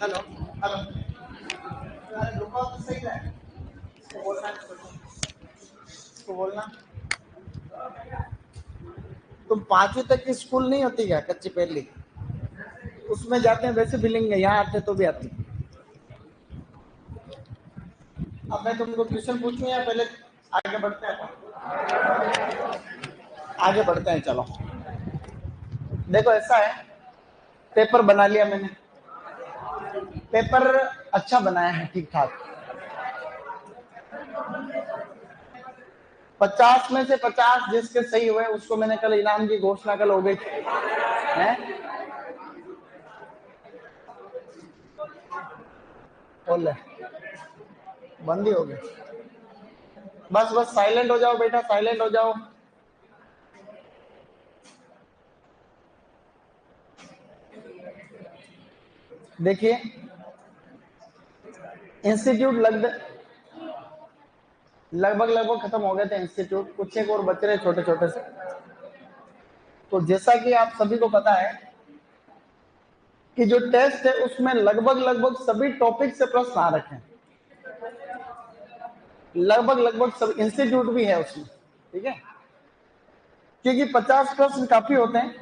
Hello hello. रुको तो सही है। इसको बोलना इसको बोलना। तुम पांचवी तक की स्कूल नहीं होती क्या, कच्ची पहली? उसमें जाते हैं वैसे बिलिंग है, यहाँ आते तो भी आती। अब मैं तुमको क्वेश्चन पूछूं या पहले आगे बढ़ते हैं? आगे बढ़ते हैं, चलो। देखो ऐसा है, पेपर बना लिया मैंने। पेपर अच्छा बनाया है, ठीक ठाक। 50 में से 50 जिसके सही हुए उसको मैंने कल इनाम की घोषणा कल हो गई थी है। बोल रहे बंद ही हो गए। बस बस साइलेंट हो जाओ बेटा, साइलेंट हो जाओ। देखिए, इंस्टीट्यूट लगभग लगभग खत्म हो गए थे इंस्टीट्यूट, कुछ एक और बच रहे छोटे छोटे से। तो जैसा कि आप सभी को पता है कि जो टेस्ट है उसमें लगभग लगभग सभी टॉपिक से प्रश्न आ रखे हैं। लगभग लगभग सब इंस्टीट्यूट भी है उसमें, ठीक है। क्योंकि 50 प्रश्न काफी होते हैं,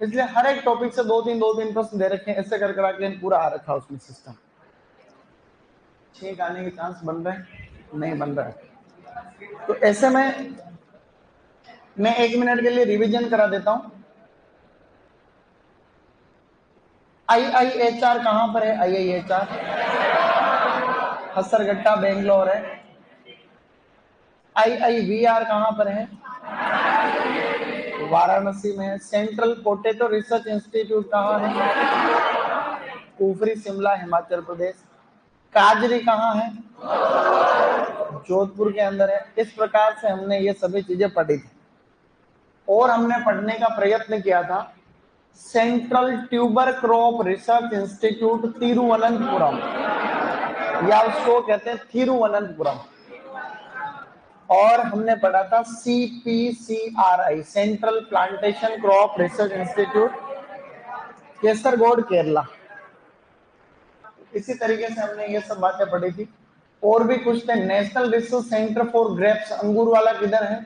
इसलिए हर एक टॉपिक से दो तीन प्रश्न दे रखे हैं। ऐसे कर करके पूरा आ रखा है उसमें सिस्टम। 6 आने के चांस बन रहे हैं, नहीं बन रहा है। तो ऐसे में मैं 1 मिनट के लिए रिवीजन करा देता हूं। IIHR कहां पर है? IIHR हसरगट्टा बेंगलोर है। IIVR कहां पर है? वाराणसी में है। सेंट्रल पोटैटो रिसर्च इंस्टीट्यूट कहां है? ऊपरी शिमला, हिमाचल प्रदेश। काजरी कहां है? जोधपुर के अंदर है। इस प्रकार से हमने ये सभी चीजें पढ़ी थी और हमने पढ़ने का प्रयत्न किया था central tuber crop research institute Thiruvananthapuram, या उसको कहते हैं तिरुवनंतपुरम। और हमने पढ़ा था CPCRI central plantation crop research institute Kasaragod Kerala. इसी तरीके से हमने ये सब बातें पढ़ी थी। और भी कुछ थे। National research centre for grapes, अंगूर वाला किधर है?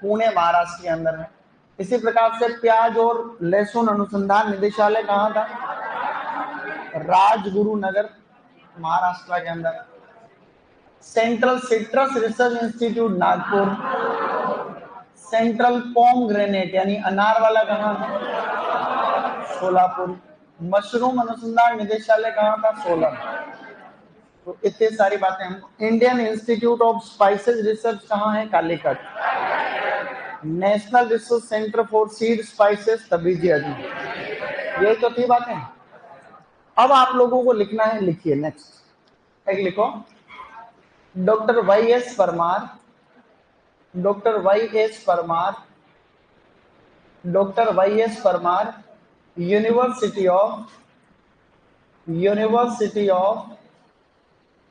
पुणे महाराष्ट्र के अंदर है। इसी प्रकार से प्याज और लहसुन अनुसंधान निदेशालय कहाँ था? राजगुरु नगर, महाराष्ट्र के अंदर। Central citrus research institute Nagpur. Central pomegranate यानी अनार वाला कहाँ है? सोलापुर। मशरूम अनुसंधान निदेशालय कहाँ था? सोलन। तो इतनी सारी बातें हम। Indian institute of spices research कहाँ है? Calicut. National research centre for seed spices Tabiji Ajmer. ये तो थी बातें। अब आप लोगों को लिखना है, लिखिए। नेक्स्ट एक लिखो, doctor YS Parmar, doctor YS Parmar, doctor YS Parmar, university of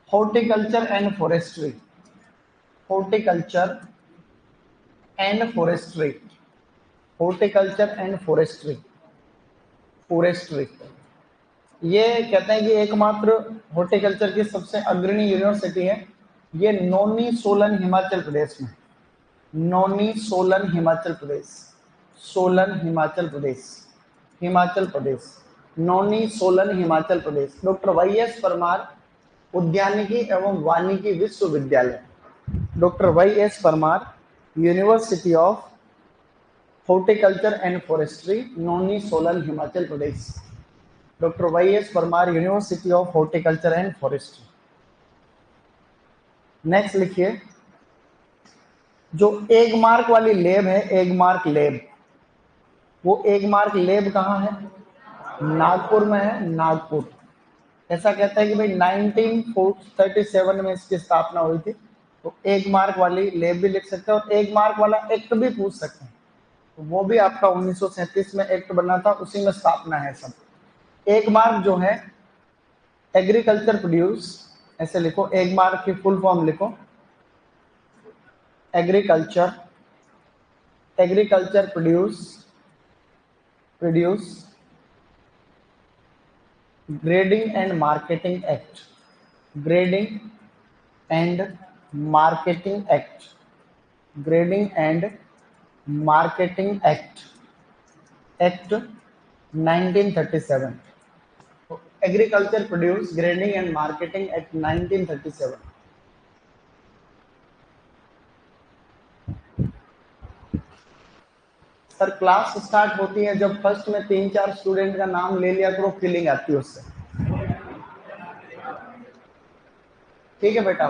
horticulture and forestry, horticulture and forestry, horticulture and forestry, forestry. ये कहते हैं कि एकमात्र हॉर्टिकल्चर की सबसे अग्रणी यूनिवर्सिटी है। ये नौनी सोलन हिमाचल प्रदेश में, नौनी सोलन हिमाचल प्रदेश, सोलन हिमाचल प्रदेश, हिमाचल प्रदेश, नौनी सोलन हिमाचल प्रदेश। डॉक्टर YS परमार उद्यानिकी एवं वानिकी विश्वविद्यालय, doctor YS Parmar university of horticulture and forestry, Nauni Solan Himachal Pradesh. Doctor YS Parmar university of horticulture and forestry. Next लिखिए, जो एग मार्क वाली लैब है, एग मार्क लैब, वो एग मार्क लैब कहाँ है? नागपुर में है, नागपुर। ऐसा कहता है कि भाई 1937 में इसकी स्थापना हुई थी। तो एग मार्क वाली लैब भी लिख सकते हैं और एग मार्क वाला एक्ट भी पूछ सकते हैं। तो वो भी आपका 1937 में एक्ट बना था, उसी में स्थापना है सब। एग मार्क जो है एग्रीकल्चर प्रोड्यूस, ऐसे लिखो, एग मार्क की फुल फॉर्म लिखो, agriculture, agriculture produce grading and marketing act, grading and marketing act, grading and marketing act, act 1937, agriculture produce grading and marketing act 1937। Sir class start होती है जब first में 3-4 student का नाम ले लिया करो, फीलिंग आती है उससे। ठीक है बेटा,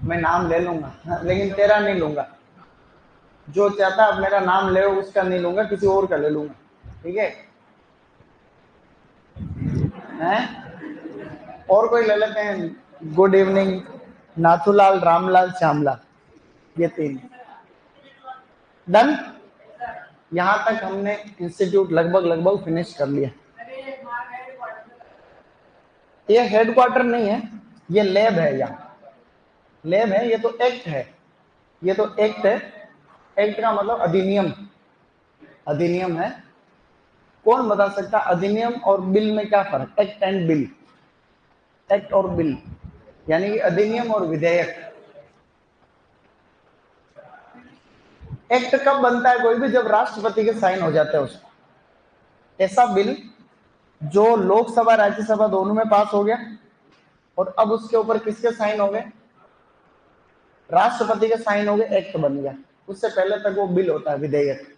मैं नाम ले लूंगा लेकिन तेरा नहीं लूंगा। जो चाहता अब मेरा नाम ले उसका नहीं लूंगा, किसी और का ले लूंगा। ठीक है, हैं? और कोई ले लेते हैं। गुड इवनिंग, नाथूलाल, रामलाल, श्यामलाल, ये 3 डन। यहां तक हमने इंस्टीट्यूट लगभग फिनिश कर लिया। ये हेडक्वार्टर नहीं है, ये लैब है। यहाँ लैब है, ये तो एक्ट है, ये तो एक्ट है। एक्ट का मतलब अधिनियम, अधिनियम है। कौन बता सकता अधिनियम और बिल में क्या फर्क? एक्ट एंड बिल, एक्ट और बिल यानी कि अधिनियम और विधेयक। एक्ट कब बनता है कोई भी? जब राष्ट्रपति के साइन हो जाते हैं उसमें। ऐसा बिल जो लोकसभा राज्यसभा दोनों में पास हो गया और अब उसके ऊपर किसके साइन हो गए? राष्ट्रपति के साइन हो गए, एक्ट बन गया। उससे पहले तक वो बिल होता है, विधेयक।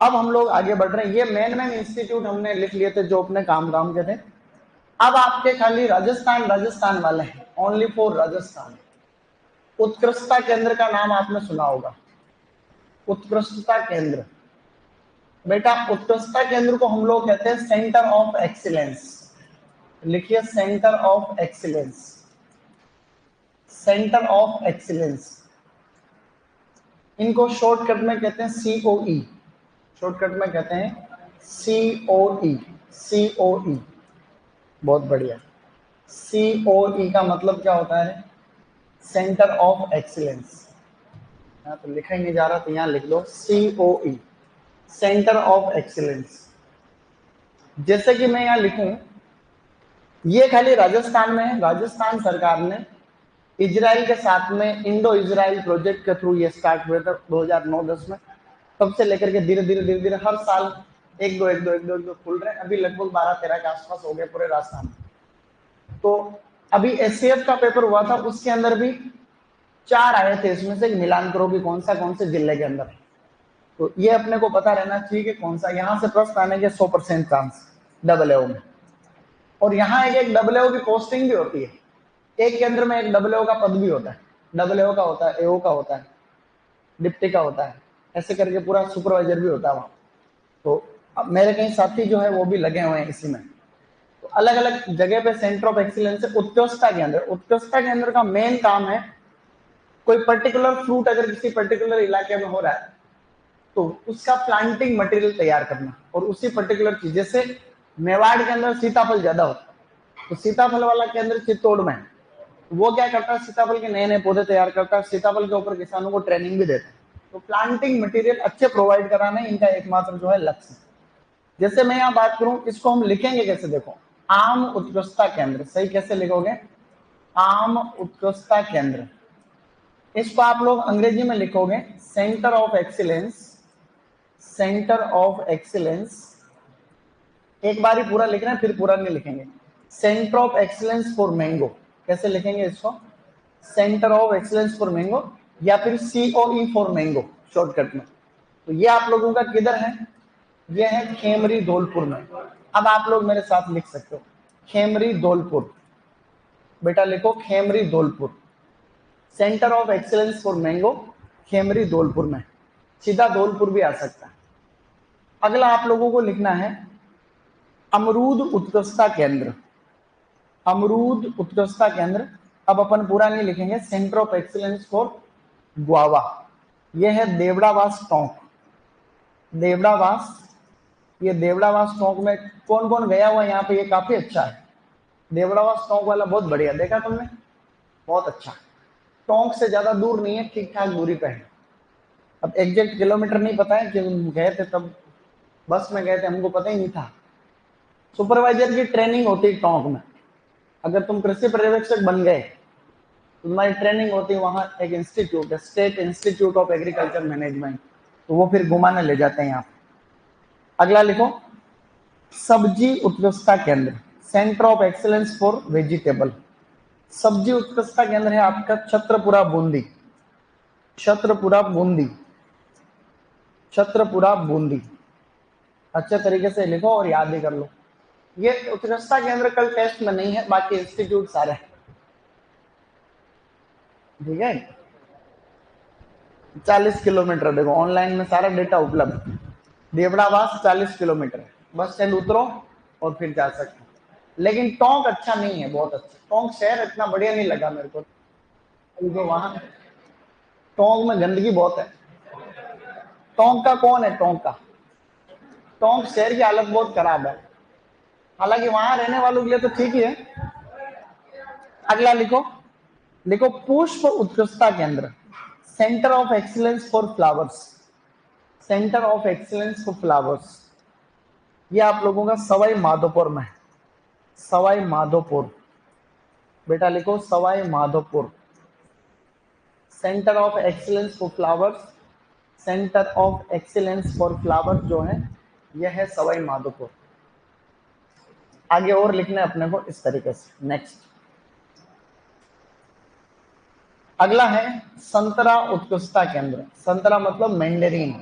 अब हम लोग आगे बढ़ रहे हैं। ये मेन इंस्टीट्यूट हमने लिख लिए थे जो अपने काम के थे। अब आपके खाली राजस्थान वाले हैं, ओनली फॉर राजस्थान। उत्कृष्टता केंद्र का नाम आपने सुना होगा, उत्कृष्टता केंद्र। बेटा उत्कृष्टता केंद्र को हम लोग कहते हैं सेंटर ऑफ एक्सीलेंस। लिखिए centre of excellence, centre of excellence. इनको शॉर्टकट में कहते हैं सीओई, शॉर्टकट में कहते हैं सीओई, सीओई। बहुत बढ़िया। सीओई का मतलब क्या होता है? Centre of excellence. यहाँ तो लिखा ही नहीं जा रहा, तो यहाँ लिख दो सीओई, सेंटर ऑफ एक्सीलेंस। जैसे कि मैं यहाँ लिखूं, ये खाली राजस्थान में है। राजस्थान सरकार ने इजराइल के साथ में इंडो इजराइल प्रोजेक्ट के थ्रू ये स्टार्ट हुए थे 2009-10 में। तब से लेकर के धीरे धीरे हर साल एक दो खुल रहे हैं। अभी लगभग 12-13 के आसपास हो गए पूरे राजस्थान में। तो अभी एससीएफ का पेपर हुआ था, उसके अंदर भी 4 आए थे। इसमें से मिलान करो कि कौन से जिले के अंदर है। तो ये अपने को पता रहना चाहिए कि कौन सा। यहाँ से प्रश्न आने के 100% चांस डबलएओ में। और यहाँ एक डबलएओ की पोस्टिंग भी होती है। एक केंद्र में एक डबलएओ का पद भी होता है। डबलएओ का होता है, एओ का होता है, डिप्टी का होता है, ऐसे करके पूरा सुपरवाइजर भी होता है वहां। तो अब मेरे कई साथी जो है वो भी लगे हुए हैं इसी में। तो अलग अलग जगह पे सेंटर ऑफ एक्सीलेंस है। उत्कृष्टता केंद्र, उत्कृष्टता केंद्र का मेन काम है कोई पर्टिकुलर फ्रूट अगर किसी पर्टिकुलर इलाके में हो रहा है तो उसका प्लांटिंग मटेरियल तैयार करना। और उसी पर्टिकुलर चीज, जैसे मेवाड़ के अंदर सीताफल ज्यादा होता है तो सीताफल वाला केंद्र चित्तौड़ में है। वो क्या करता है? सीताफल के नए नए पौधे तैयार करता है, सीताफल के ऊपर किसानों को ट्रेनिंग भी देता है। तो प्लांटिंग मटेरियल अच्छे प्रोवाइड कराना इनका एकमात्र जो है लक्ष्य। जैसे मैं यहाँ बात करूं, इसको हम लिखेंगे कैसे? देखो, आम उत्कृष्टता केंद्र। सही कैसे लिखोगे? आम उत्कृष्टता केंद्र। इसको आप लोग अंग्रेजी में लिखोगे centre of excellence, centre of excellence. एक बार ही पूरा लिखना है, फिर पूरा नहीं लिखेंगे। Centre of excellence for mango. कैसे लिखेंगे इसको? Centre of excellence for mango, या फिर सीओई फॉर मैंगो शॉर्टकट में। तो ये आप लोगों का किधर है? ये है खेमरी धौलपुर में। अब आप लोग मेरे साथ लिख सकते हो खेमरी धौलपुर। बेटा लिखो Khemri Dholpur, centre of excellence for mango, Khemri Dholpur में। सीधा धौलपुर भी आ सकता है। अगला आप लोगों को लिखना है अमरूद उत्कृष्टता केंद्र, अमरूद उत्कृष्टता केंद्र। अब अपन पूरा नहीं लिखेंगे। Centre of excellence for guava, यह है देवड़ावास टोंक, देवड़ावास। ये देवड़ावास टोंक में कौन कौन गया हुआ यहाँ पे? ये काफी अच्छा है। देवड़ावास टोंक वाला बहुत बढ़िया, देखा तुमने? बहुत अच्छा। टोंक से ज्यादा दूर नहीं है, ठीक ठाक दूरी पे है। अब एग्जैक्ट किलोमीटर नहीं पता है कि गए थे तब बस में गए थे, हमको पता ही नहीं था। सुपरवाइजर की ट्रेनिंग होती है टोंक में। अगर तुम कृषि पर्यवेक्षक बन गए तो तुम्हारी ट्रेनिंग होती है, वहां एक इंस्टीट्यूट है, state institute of agriculture management, तो वो फिर घुमाने ले जाते हैं यहाँ। अगला लिखो, सब्जी उत्कृष्टता केंद्र, centre of excellence for vegetable. सब्जी उत्कृष्टता केंद्र है आपका छत्रपुरा बूंदी, छत्रपुरा बूंदी, छत्रपुरा बूंदी। अच्छे तरीके से लिखो और याद भी कर लो। ये उत्कृष्टता केंद्र कल टेस्ट में नहीं है, बाकी इंस्टीट्यूट सारे, ठीक है। 40 किलोमीटर, देखो ऑनलाइन में सारा डेटा उपलब्ध। देवड़ावास 40 किलोमीटर, बस स्टैंड उतरो और फिर जा सकते हो। लेकिन टोंक अच्छा नहीं है, बहुत अच्छा टोंक शहर इतना बढ़िया नहीं लगा मेरे को। तो वहां टोंक में गंदगी बहुत है। टोंक का कौन है? टोंक का, टोंक शहर की हालत बहुत खराब है, हालांकि वहां रहने वालों के लिए तो ठीक ही है। अगला लिखो, लिखो पुष्प उत्कृष्टता केंद्र, centre of excellence for flowers, centre of excellence for flowers. ये आप लोगों का सवाई माधोपुर में है, सवाई माधोपुर। बेटा लिखो Sawai Madhopur, centre of excellence for flowers, centre of excellence for flowers जो है यह है सवाई माधोपुर। आगे और लिखना है अपने को इस तरीके से। नेक्स्ट, अगला है संतरा उत्कृष्टता केंद्र, संतरा मतलब mandarin,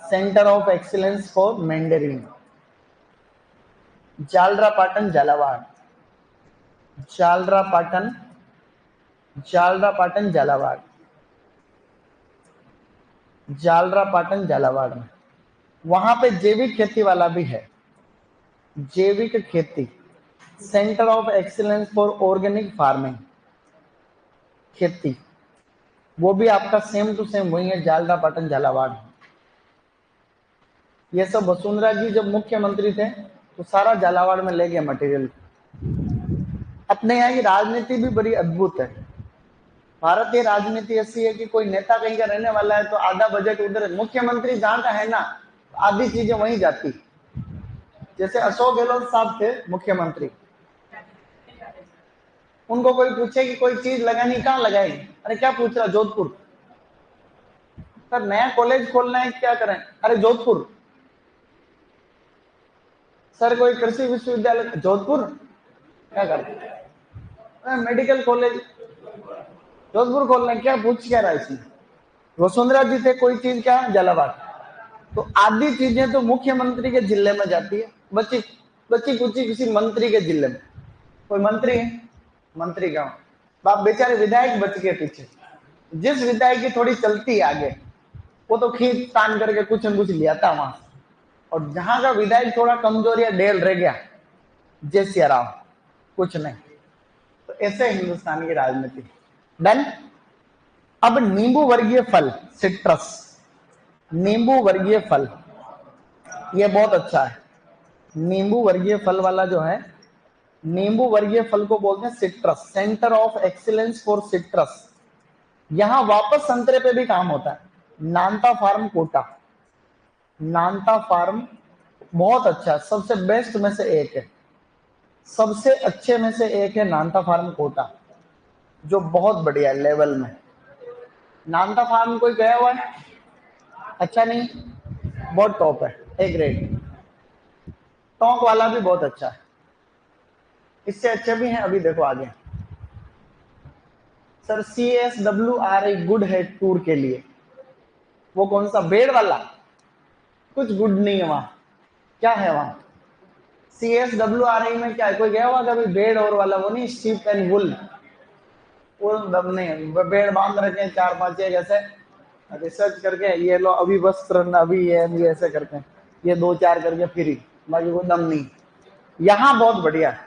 centre of excellence for mandarin, Jhalrapatan Jhalawar, Jhalrapatan, Jhalrapatan Jhalawar, Jhalrapatan Jhalawar में। वहां पे जैविक खेती वाला भी है, जैविक खेती, centre of excellence for organic farming, खेती, वो भी आपका सेम टू सेम वही है, जालरापाटन झालावाड़। ये सब वसुंधरा जी जब मुख्यमंत्री थे तो सारा झालावाड़ में ले गए मटेरियल। अपने यहाँ की राजनीति भी बड़ी अद्भुत है। भारतीय राजनीति ऐसी है कि कोई नेता कहीं का रहने वाला है तो आधा बजट उधर, मुख्यमंत्री जहां का है ना आधी चीजें वहीं जाती। जैसे अशोक गहलोत साहब थे मुख्यमंत्री, उनको कोई पूछे कि कोई चीज लगानी, कहाँ लगाएगी? अरे क्या पूछ रहा, जोधपुर। सर नया कॉलेज खोलना है, क्या करें? अरे जोधपुर। सर कोई कृषि विश्वविद्यालय, जोधपुर। क्या करें? मेडिकल कॉलेज जोधपुर खोलना है, क्या पूछ क्या रहा है इसमें? वसुंधरा जी थे कोई चीज क्या, झालावाड़। तो आधी चीजें तो मुख्यमंत्री के जिले में जाती है, बच्ची बच्ची कुची किसी मंत्री के जिले में। कोई मंत्री है, मंत्री गांव, बाप बेचारे विधायक बच गए पीछे। जिस विधायक की थोड़ी चलती है आगे, वो तो खींच तान करके कुछ न कुछ लिया था वहां। और जहां का विधायक थोड़ा कमजोर या डेल रह गया, जय सिया राम, कुछ नहीं। तो ऐसे हिंदुस्तान की राजनीति। डन। अब नींबू वर्गीय फल, सिट्रस, नींबू वर्गीय फल, ये बहुत अच्छा है। नींबू वर्गीय फल वाला जो है, नींबू वर्गीय फल को बोलते हैं citrus, centre of excellence for citrus. यहां वापस संतरे पे भी काम होता है। नानता फार्म कोटा, नानता फार्म बहुत अच्छा है, सबसे बेस्ट में से एक है, सबसे अच्छे में से एक है नानता फार्म कोटा, जो बहुत बढ़िया है लेवल में। नानता फार्म कोई गया हुआ है? अच्छा नहीं, बहुत टॉप है, ए ग्रेड। टोंक वाला भी बहुत अच्छा है, इससे अच्छे भी हैं। अभी देखो आगे, सर CSWR गुड है टूर के लिए। वो कौन सा, बेड़ वाला? कुछ गुड नहीं है वहां। क्या है वहां? CSWR में क्या है? कोई गया हुआ कभी बेड़ और वाला? वो नहीं, शीप एंड वुल, वो दम नहीं, बेड़ बांध रखे हैं 4-5 एक ऐसे, रिसर्च करके ये लो अभी वस्त्र, अभी ये ऐसे करते हैं, ये 2-4 करके फ्री, बाकी वो दम नहीं। यहाँ बहुत बढ़िया है,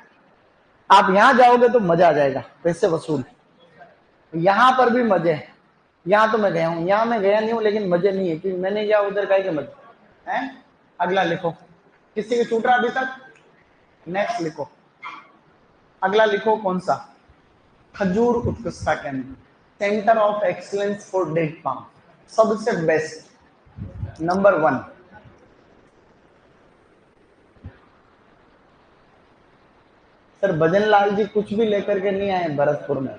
आप यहाँ जाओगे तो मजा आ जाएगा, पैसे वसूल। यहाँ पर भी मजे हैं। यहाँ तो मैं गया हूँ, यहाँ मैं गया नहीं हूँ, लेकिन मजे नहीं है क्योंकि मैंने क्या उधर का के मजे हैं। अगला लिखो, किसी के छूट रहा अभी तक? नेक्स्ट लिखो, अगला लिखो कौन सा, खजूर उत्कृष्टता केंद्र, centre of excellence for date palm, सबसे best, number 1। Sir Bhajan Lal ji कुछ भी लेकर के नहीं आए भरतपुर में।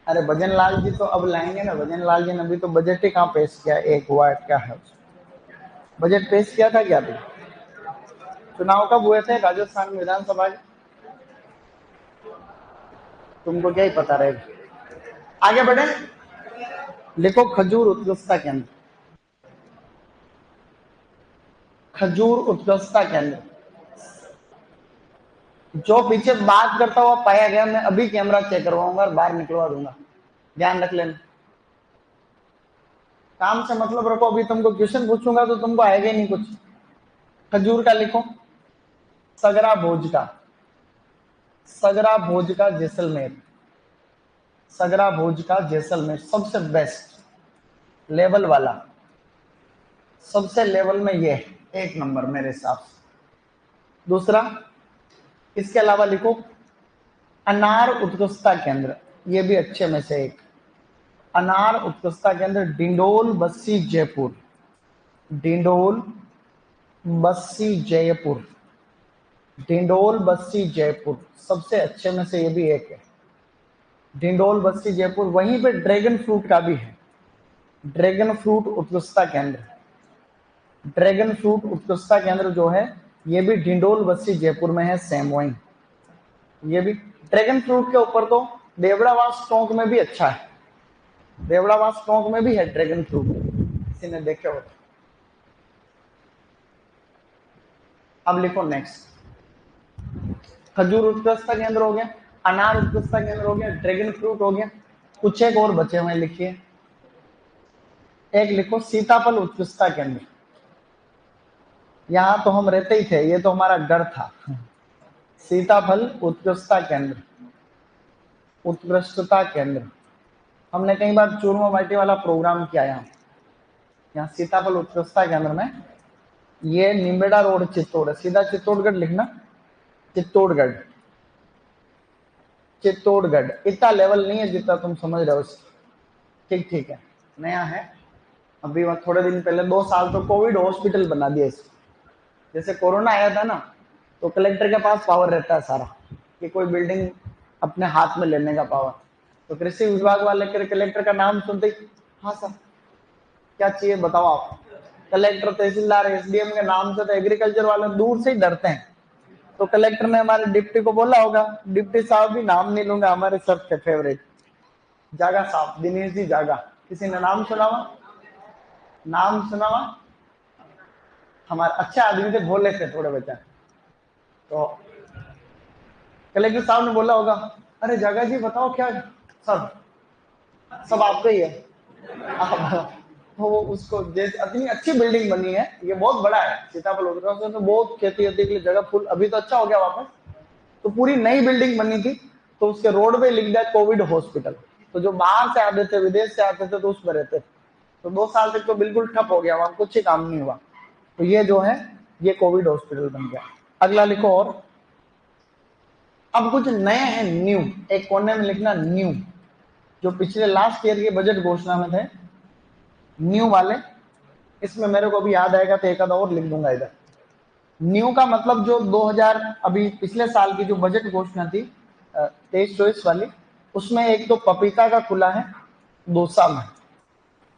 अरे भजन लाल जी तो अब लाएंगे ना, भजन लाल जी ने अभी तो बजट ही कहाँ पेश किया, एक हुआ क्या है बजट पेश किया था क्या? अभी चुनाव कब हुए थे राजस्थान में विधानसभा के? तुमको क्या ही पता रहेगा। आगे बढ़े, लिखो खजूर उत्कृष्टता केंद्र, खजूर उत्कृष्टता केंद्र। जो पीछे बात करता हुआ पाया गया, मैं अभी कैमरा चेक करवाऊंगा और बाहर निकलवा दूंगा, ध्यान रख लेना। काम से मतलब रखो, अभी तुमको क्वेश्चन पूछूंगा तो तुमको आएगा ही नहीं कुछ। खजूर का लिखो, सगरा भोज का, सगरा भोज का जैसलमेर, सगरा भोज का जैसलमेर सबसे बेस्ट लेवल वाला, सबसे लेवल में ये एक नंबर मेरे हिसाब से। दूसरा, इसके अलावा लिखो अनार उत्कृष्टता केंद्र, ये भी अच्छे में से एक। अनार उत्कृष्टता केंद्र डिंडोल बस्सी जयपुर, डिंडोल बस्सी जयपुर, डिंडोल बस्सी जयपुर सबसे अच्छे में से ये भी एक है, डिंडोल बस्सी जयपुर। वहीं पे ड्रैगन फ्रूट का भी है, ड्रैगन फ्रूट उत्कृष्टता केंद्र, ड्रैगन फ्रूट उत्कृष्टता केंद्र जो है ये भी डिंडोल बस्सी जयपुर में है, सेम वहीं। ये भी ड्रैगन फ्रूट के ऊपर तो देवड़ावास टोंक में भी अच्छा है, देवड़ावास टोंक में भी है ड्रैगन फ्रूट, किसी ने देखे हो? अब लिखो नेक्स्ट, खजूर उत्कृष्टता केंद्र हो गया, अनार उत्कृष्टता केंद्र हो गया, ड्रैगन फ्रूट हो गया, कुछ एक और बचे हुए लिखिए। एक लिखो सीताफल उत्कृष्टता केंद्र, यहां तो हम रहते ही थे, ये तो हमारा डर था। सीताफल उत्कृष्टता केंद्र, उत्कृष्टता केंद्र, हमने कई बार चूरमा बाटी वाला प्रोग्राम किया यहाँ सीताफल उत्कृष्टता केंद्र में। ये निम्बेड़ा रोड चित्तौड़ है, सीधा चित्तौड़गढ़ लिखना, चित्तौड़गढ़, चित्तौड़गढ़। इतना लेवल नहीं है जितना तुम समझ रहे हो, ठीक ठीक है, नया है अभी। वहां थोड़े दिन पहले 2 साल तो कोविड हॉस्पिटल बना दिया इसको। जैसे कोरोना आया था ना, तो कलेक्टर के पास पावर रहता है सारा कि कोई बिल्डिंग अपने हाथ में लेने का पावर। तो कृषि विभाग वाले कलेक्टर का नाम सुनते ही, हाँ सर क्या चाहिए बताओ आप। कलेक्टर तहसीलदार एसडीएम के नाम से तो एग्रीकल्चर वाले दूर से ही डरते हैं। तो कलेक्टर ने हमारे डिप्टी को बोला होगा, डिप्टी साहब भी नाम नहीं लूंगा, हमारे सर के फेवरेट जागा साहब, दिनेश जी जागा, किसी ने नाम सुना हुआ? नाम सुना हुआ? हमारे अच्छे आदमी थे, भोले थे थोड़े बच्चा। तो कलेक्टर साहब ने बोला होगा, अरे जागा जी बताओ क्या सर, सब आपका ही है। तो वो उसको जैसे इतनी अच्छी बिल्डिंग बनी है, ये बहुत बड़ा है सीताफल उत्कृष्टता तो बहुत खेती के लिए जगह फुल, अभी तो अच्छा हो गया वापस। तो पूरी नई बिल्डिंग बनी थी, तो उसके रोड पे लिख दिया कोविड हॉस्पिटल। तो जो बाहर से आते थे, विदेश से आते थे, तो उसमें रहते थे। तो 2 साल तक तो बिल्कुल ठप हो गया, वहां कुछ ही काम नहीं हुआ। तो ये जो है ये कोविड हॉस्पिटल बन गया। अगला लिखो, और अब कुछ नए हैं न्यू, एक कोने में लिखना न्यू, जो पिछले लास्ट ईयर के बजट घोषणा में थे न्यू वाले। इसमें मेरे को भी याद आएगा तो एक आधा और लिख दूंगा इधर। न्यू का मतलब जो 2000 अभी पिछले साल की जो बजट घोषणा थी 23-24 वाली, उसमें एक तो पपीता का खुला है दौसा में,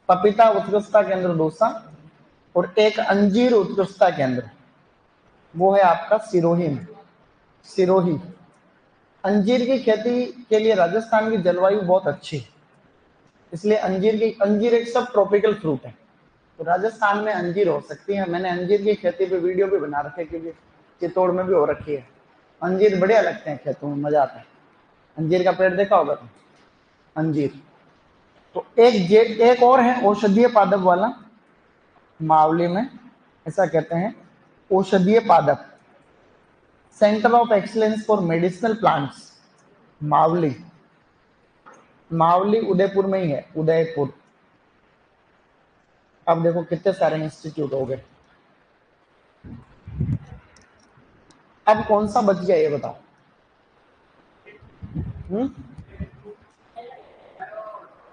पपीता उत्कृष्टता केंद्र दौसा, और एक अंजीर उत्कृष्टता केंद्र वो है आपका सिरोही में, सिरोही। अंजीर की खेती के लिए राजस्थान की जलवायु बहुत अच्छी है, इसलिए अंजीर एक सब ट्रॉपिकल फ्रूट है, तो राजस्थान में अंजीर हो सकती है। मैंने अंजीर की खेती पे वीडियो भी बना रखे, क्योंकि चित्तौड़ में भी हो रखी है। अंजीर बढ़िया लगते हैं खेतों में, मजा आता है। अंजीर का पेड़ देखा होगा तुम, अंजीर। तो एक और है औषधीय पादप वाला, मावली में ऐसा कहते हैं, औषधीय पादप, centre of excellence for medicinal plants, Mavli. Mavli Udaipur में ही है, उदयपुर। अब देखो कितने सारे इंस्टीट्यूट हो गए। अब कौन सा बच गया ये बताओ?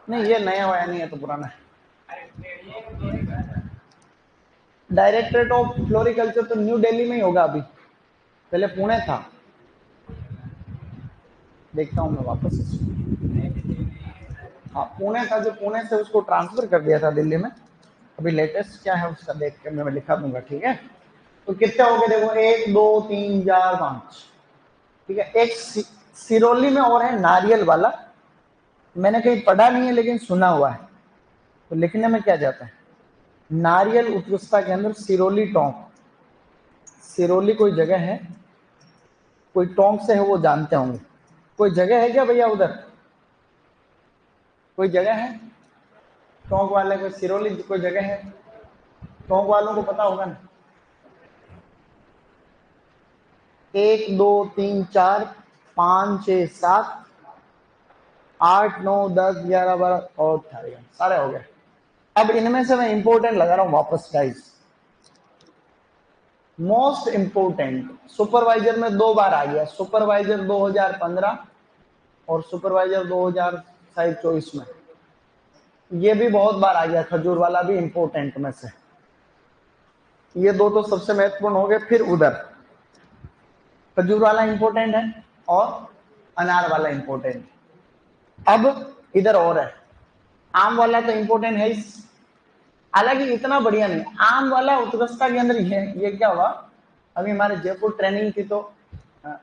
नहीं ये नया वाया नहीं है, तो पुराना है। डायरेक्टरेट ऑफ फ्लोरिकल्चर तो न्यू दिल्ली में ही होगा अभी, पहले पुणे था। देखता हूँ मैं वापस इसको। हाँ, पुणे था, जो पुणे से उसको ट्रांसफर कर दिया था दिल्ली में, अभी लेटेस्ट क्या है उसका देख के मैं लिखा दूंगा, ठीक है। तो कितने हो गए देखो, 1 2 3 4 5, ठीक है। एक सिरोली में और है नारियल वाला, मैंने कहीं पढ़ा नहीं है लेकिन सुना हुआ है, तो लिखने में क्या जाता है, नारियल उत्कृष्टता के अंदर सिरोली टोंक। सिरोली कोई जगह है, कोई टोंक से है, वो जानते होंगे। कोई जगह है क्या भैया उधर, कोई जगह है टोंक वाले, कोई सिरोली कोई जगह है, टोंक वालों को पता होगा ना। 1 2 3 4 5 6 7 8 9 10 11 12 और सारे हो गए। अब इनमें से मैं इंपोर्टेंट लगा रहा हूं वापस गाइस। मोस्ट इंपोर्टेंट सुपरवाइजर में 2 बार आ गया, सुपरवाइजर 2015 और सुपरवाइजर 2024 में, ये भी बहुत बार आ गया। खजूर वाला भी इंपोर्टेंट में से, ये दो तो सबसे महत्वपूर्ण हो गए। फिर उधर खजूर वाला इंपोर्टेंट है और अनार वाला इंपोर्टेंट। अब इधर और है, आम वाला तो इंपोर्टेंट है, हालांकि इतना बढ़िया नहीं। आम वाला उत्कृष्टता के अंदर ये क्या हुआ, अभी हमारे जयपुर ट्रेनिंग थी, तो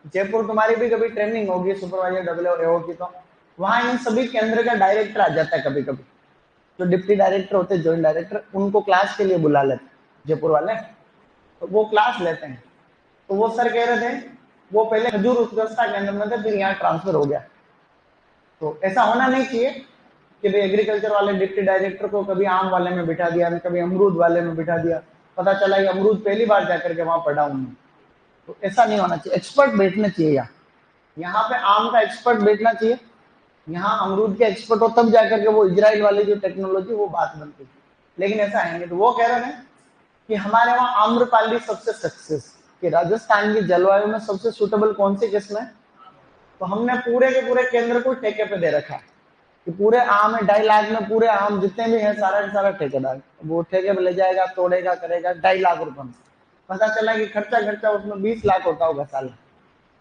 जयपुर तुम्हारी भी कभी ट्रेनिंग होगी सुपरवाइजर डब्ल्यू और एओ की, तो वहां इन सभी केंद्र का डायरेक्टर आ जाता है कभी कभी, जो डिप्टी डायरेक्टर होते हैं, ज्वाइंट डायरेक्टर, उनको क्लास के लिए बुला लेते जयपुर वाले, तो वो क्लास लेते हैं। तो वो सर कह रहे थे, वो पहले खजूर उत्कृष्टता केंद्र में थे, फिर यहाँ ट्रांसफर हो गया। तो ऐसा होना नहीं चाहिए कि भाई एग्रीकल्चर वाले डिप्टी डायरेक्टर को कभी आम वाले में बिठा दिया, कभी अमरूद वाले में बिठा दिया, पता चला कि अमरूद पहली बार जाकर के वहां पढ़ा हूं। तो ऐसा नहीं होना चाहिए, एक्सपर्ट बैठने चाहिए। यहाँ पे आम का एक्सपर्ट बैठना चाहिए, यहाँ अमरूद के एक्सपर्ट हो, तब जाकर के वो इजराइल वाली जो टेक्नोलॉजी वो बात बनती है। लेकिन ऐसा है नहीं। तो वो कह रहे हैं कि हमारे वहां आम्रपाली सबसे सक्सेस, कि राजस्थान की जलवायु में सबसे सुटेबल कौन सी किस्म है। तो हमने पूरे के पूरे केंद्र को ठेके पे दे रखा है कि पूरे आम है, 2.5 लाख में पूरे आम जितने भी हैं सारा सारा ठेकेदार वो ठेके पे ले जाएगा, तोड़ेगा, करेगा। 2.5 लाख रुपए में पता चला कि खर्चा उसमें 20 लाख होता होगा साल,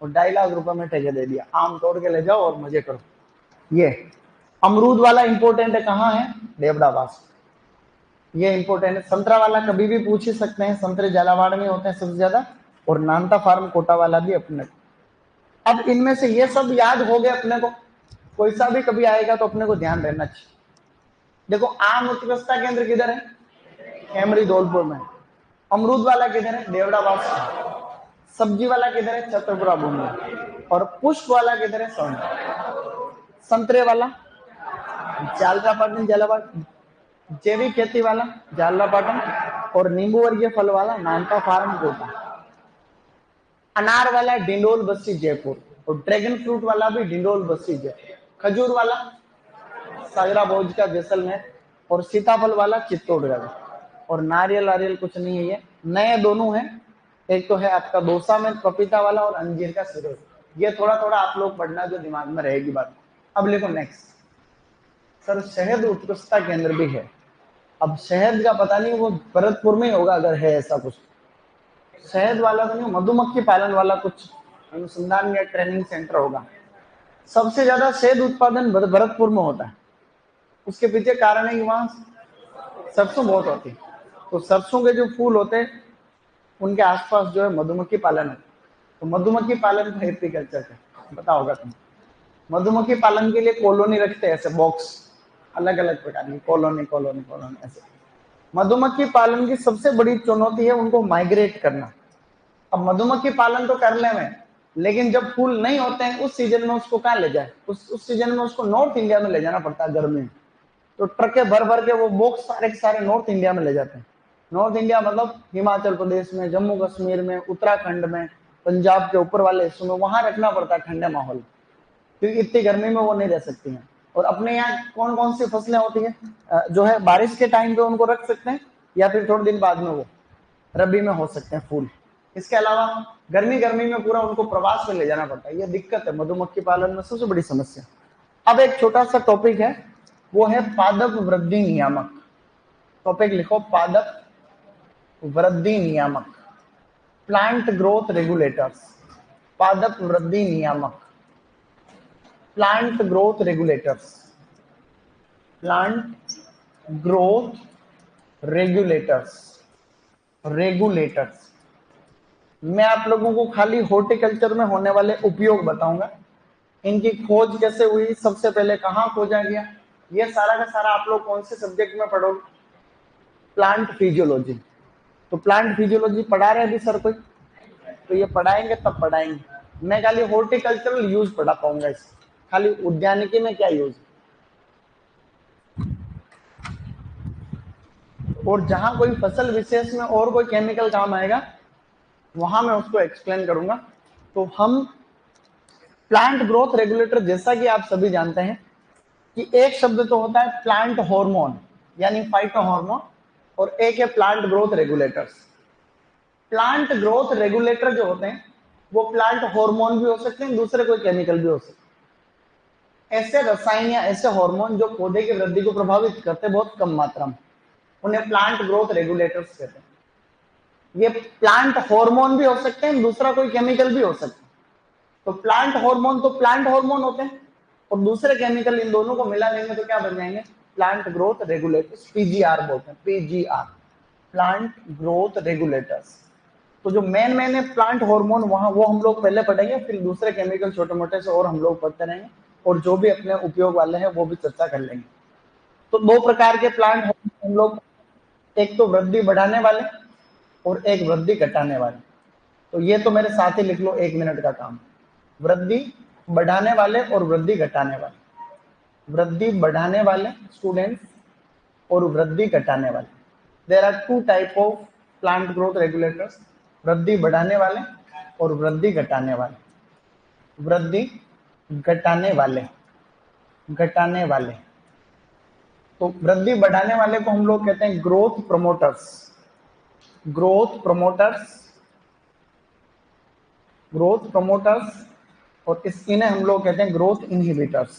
और 2.5 लाख रुपए में ठेके दे दिया, आम तोड़ के ले जाओ और मजे करो। ये अमरूद वाला इंपोर्टेंट है, कहाँ है, देवड़ावास, ये इंपोर्टेंट है। संतरा वाला कभी भी पूछ ही सकते हैं, संतरे झालावाड़ में होते हैं सबसे ज्यादा, और नानता फार्म कोटा वाला भी अपने। अब इनमें से ये सब याद हो गए अपने को, कोई सा भी कभी आएगा तो अपने को ध्यान रहना चाहिए। देखो आम उत्कृष्टता केंद्र किधर है, खेमरी धौलपुर में। अमरूद वाला किधर है, देवड़ावास। सब्जी वाला किधर है, छतरपुरा भूमि। और पुष्प वाला किधर है, सोन। संतरे वाला जालरापाटन झालावाड़, जैविक खेती वाला जालरापाटन, और नींबू वर्गीय फल वाला नानका फार्म कोटा। अनार वाला डिंडोल बस्सी जयपुर, और ड्रैगन फ्रूट वाला भी डिंडोल बस्सी जयपुर। खजूर वाला सागरा भोज का जैसलमेर, और सीताफल वाला चित्तौड़गढ़। और नारियल कुछ नहीं है, ये नए दोनों हैं, एक तो है आपका दौसा में पपीता वाला, और अंजीर का सिरोज। ये थोड़ा थोड़ा आप लोग पढ़ना, जो दिमाग में रहेगी बात। अब लिखो नेक्स्ट, सर शहद उत्कृष्टता केंद्र भी है। अब शहद का पता नहीं, वो भरतपुर में ही होगा अगर है ऐसा कुछ। शहद वाला तो नहीं, मधुमक्खी पालन वाला कुछ अनुसंधान या ट्रेनिंग सेंटर होगा। सबसे ज्यादा शहद उत्पादन भरतपुर में होता है। उसके पीछे कारण है कि वहां सरसों बहुत होती है, तो सरसों के जो फूल होते हैं उनके आसपास जो है मधुमक्खी पालन है। तो मधुमक्खी पालन का एग्रीकल्चर का पता होगा तुम। मधुमक्खी पालन के लिए कॉलोनी रखते हैं, ऐसे बॉक्स, अलग अलग प्रकार की कॉलोनी कॉलोनी कॉलोनी ऐसे। मधुमक्खी पालन की सबसे बड़ी चुनौती है उनको माइग्रेट करना। अब मधुमक्खी पालन तो कर ले में, लेकिन जब फूल नहीं होते हैं उस सीजन में उसको कहाँ ले जाए, उस सीजन में उसको नॉर्थ इंडिया में ले जाना पड़ता है गर्मी में। तो ट्रके भर भर के वो बॉक्स सारे के सारे नॉर्थ इंडिया में ले जाते हैं। नॉर्थ इंडिया मतलब हिमाचल प्रदेश में, जम्मू कश्मीर में, उत्तराखंड में, पंजाब के ऊपर वाले हिस्सों में, वहां रखना पड़ता है ठंडे माहौल, क्योंकि इतनी गर्मी में वो नहीं रह सकती हैं। और अपने यहाँ कौन कौन सी फसलें होती है, जो है बारिश के टाइम पे उनको रख सकते हैं, या फिर थोड़े दिन बाद में वो रबी में हो सकते हैं फूल। इसके अलावा गर्मी में पूरा उनको प्रवास में ले जाना पड़ता है। ये दिक्कत है मधुमक्खी पालन में सबसे बड़ी समस्या। अब एक छोटा सा टॉपिक है, वो है पादप वृद्धि नियामक। टॉपिक लिखो, पादप वृद्धि नियामक, प्लांट ग्रोथ रेगुलेटर्स, पादप वृद्धि नियामक। Plant growth regulators, plant growth regulators, regulators. मैं आप लोगों को खाली हॉर्टिकल्चर में होने वाले उपयोग बताऊंगा। इनकी खोज कैसे हुई, सबसे पहले कहाँ खोजा गया, ये सारा का सारा आप लोग कौन से सब्जेक्ट में पढ़ोगे, प्लांट फिजियोलॉजी। तो प्लांट फिजियोलॉजी पढ़ा रहे अभी सर कोई, तो ये पढ़ाएंगे तब पढ़ाएंगे। मैं खाली हॉर्टिकल्चरल यूज पढ़ा पाऊंगा इससे, खाली उद्यानिकी में क्या यूज। और जहां कोई फसल विशेष में और कोई केमिकल काम आएगा वहां मैं उसको एक्सप्लेन करूंगा। तो हम प्लांट ग्रोथ रेगुलेटर, जैसा कि आप सभी जानते हैं कि एक शब्द तो होता है प्लांट हार्मोन यानी फाइटो हार्मोन, और एक है plant growth regulators. Plant growth regulator जो होते हैं वो प्लांट हार्मोन भी हो सकते हैं, दूसरे कोई केमिकल भी हो सकते हैं। ऐसे रसायन या ऐसे हार्मोन जो पौधे की वृद्धि को प्रभावित करते हैं बहुत कम मात्रा में, उन्हें प्लांट ग्रोथ रेगुलेटर्स कहते हैं। ये प्लांट हार्मोन भी हो सकते हैं, दूसरा कोई केमिकल भी हो सकता है। तो प्लांट हार्मोन तो प्लांट हार्मोन होते हैं, और दूसरे केमिकल इन दोनों को मिला लेंगे तो क्या बन जाएंगे, प्लांट ग्रोथ रेगुलेटर्स, पीजीआर बोलते हैं, पीजीआर, प्लांट ग्रोथ रेगुलेटर्स। तो जो मेन मेन है प्लांट हार्मोन, वहां वो हम लोग पहले पढ़ेंगे, फिर दूसरे केमिकल छोटे मोटे से और हम लोग पढ़ते रहेंगे, और जो भी अपने उपयोग वाले हैं वो भी चर्चा कर लेंगे। तो दो प्रकार के प्लांट हार्मोन हम लोग, एक तो वृद्धि बढ़ाने वाले और एक वृद्धि घटाने वाले। तो ये तो मेरे साथ ही लिख लो, 1 मिनट का काम। वृद्धि बढ़ाने वाले और वृद्धि घटाने वाले, वृद्धि बढ़ाने वाले स्टूडेंट्स और वृद्धि घटाने वाले। There are two type of plant growth regulators, वृद्धि बढ़ाने वाले और वृद्धि घटाने वाले। वृद्धि घटाने वाले, घटाने वाले। तो वृद्धि बढ़ाने वाले को हम लोग कहते हैं growth promoters, growth promoters, growth promoters. और इस इन्हें हम लोग कहते हैं growth inhibitors,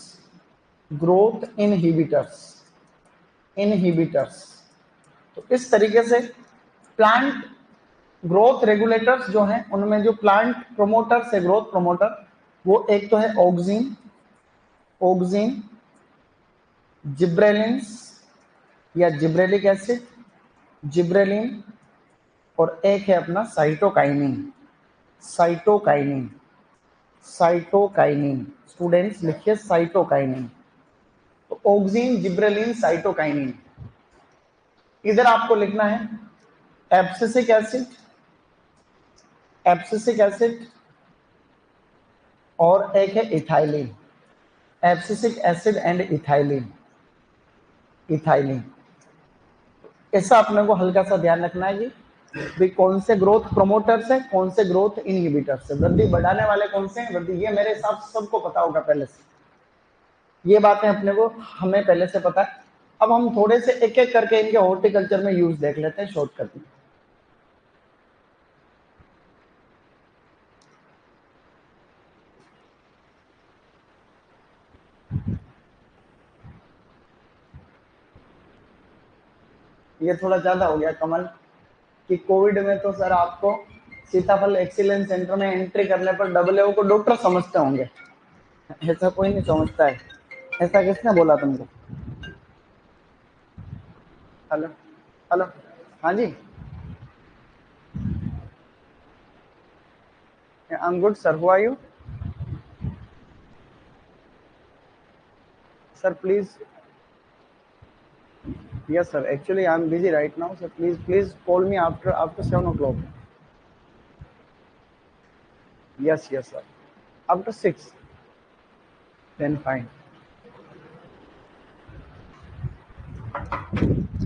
growth inhibitors, inhibitors. तो इस तरीके से प्लांट ग्रोथ रेगुलेटर्स जो हैं उनमें जो प्लांट प्रोमोटर्स है, ग्रोथ प्रोमोटर, वो एक तो है ऑक्सिन, ऑक्सिन, जिब्रेलिन्स या जिब्रेलिक एसिड, जिब्रेलिन, और एक है अपना साइटोकाइनिन, साइटोकाइनिन, साइटोकाइनिन। स्टूडेंट्स लिखिए साइटोकाइनिन। तो ऑक्सिन, जिब्रेलिन, साइटोकाइनिन। इधर आपको लिखना है एब्सिसिक एसिड, एब्सिसिक एसिड, और एक है ethylene, abscisic acid and ethylene, ethylene. ऐसा अपने को हल्का सा ध्यान रखना है कि भी कौन से ग्रोथ प्रोमोटर्स है, कौन से ग्रोथ इनहिबिटर्स है, वृद्धि बढ़ाने वाले कौन से हैं, वृद्धि, ये मेरे हिसाब से सबको पता होगा पहले से, ये बातें अपने को हमें पहले से पता है। अब हम थोड़े से एक एक करके इनके हॉर्टिकल्चर में यूज देख लेते हैं शॉर्टकट में। ये थोड़ा ज्यादा हो गया कमल कि कोविड में तो सर आपको सीताफल एक्सीलेंस सेंटर में एंट्री करने पर डब्ल्यू को डॉक्टर समझते होंगे, ऐसा कोई नहीं समझता है। ऐसा किसने बोला तुमको? हेलो, हेलो, हाँ जी, I am good sir, who are you sir, please. Yes, sir. Actually, I'm busy right now, so please call me after 7 o'clock. Yes, yes, sir. After 6, then fine.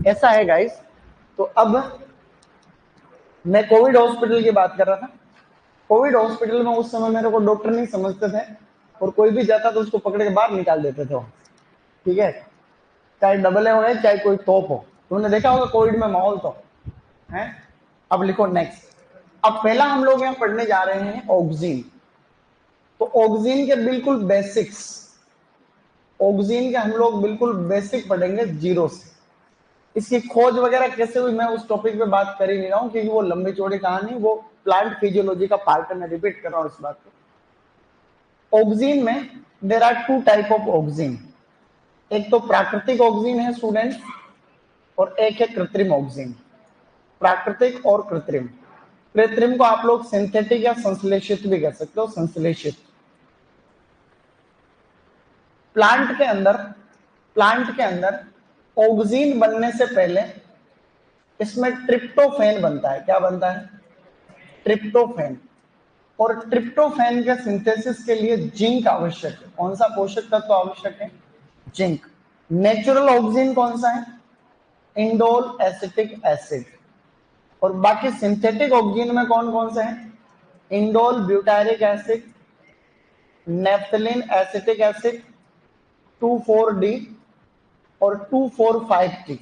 ऐसा है गाइस। तो अब मैं Covid hospital की बात कर रहा था। कोविड हॉस्पिटल में उस समय मेरे को डॉक्टर नहीं समझते थे, और कोई भी जाता तो उसको पकड़ के बाहर निकाल देते थे, ठीक है, चाहे डबल ए हो चाहे कोई तोप हो। तुमने देखा होगा कोविड में माहौल तो है। अब लिखो नेक्स्ट। अब पहला हम लोग यहाँ पढ़ने जा रहे हैं ऑक्सीजन। तो ऑक्सीजन के बिल्कुल बेसिक्स, ऑक्सीजन के हम लोग बिल्कुल बेसिक पढ़ेंगे जीरो से। इसकी खोज वगैरह कैसे हुई मैं उस टॉपिक पे बात कर ही नहीं रहा हूँ, क्योंकि वो लंबी चौड़ी कहानी, वो प्लांट फिजियोलॉजी का पार्ट है, मैं रिपीट कर रहा हूँ इस बात को। ऑक्सीन में there are two type of auxin, एक तो प्राकृतिक ऑक्सीन है स्टूडेंट और एक है कृत्रिम ऑक्सीन। प्राकृतिक और कृत्रिम, कृत्रिम को आप लोग सिंथेटिक या संश्लेषित भी कह सकते हो, संश्लेषित। प्लांट के अंदर ऑक्सीन बनने से पहले इसमें ट्रिप्टोफैन बनता है। क्या बनता है? ट्रिप्टोफैन। और ट्रिप्टोफैन के सिंथेसिस के लिए जिंक आवश्यक है। कौन सा पोषक तत्व आवश्यक है? जिंक। नेचुरल ऑक्सीजन कौन सा है? Indole acetic acid. और बाकी सिंथेटिक ऑक्सीजन में कौन कौन से हैं? Indole butyric acid, naphthalene acetic acid, 2,4-D और 2,4,5-T,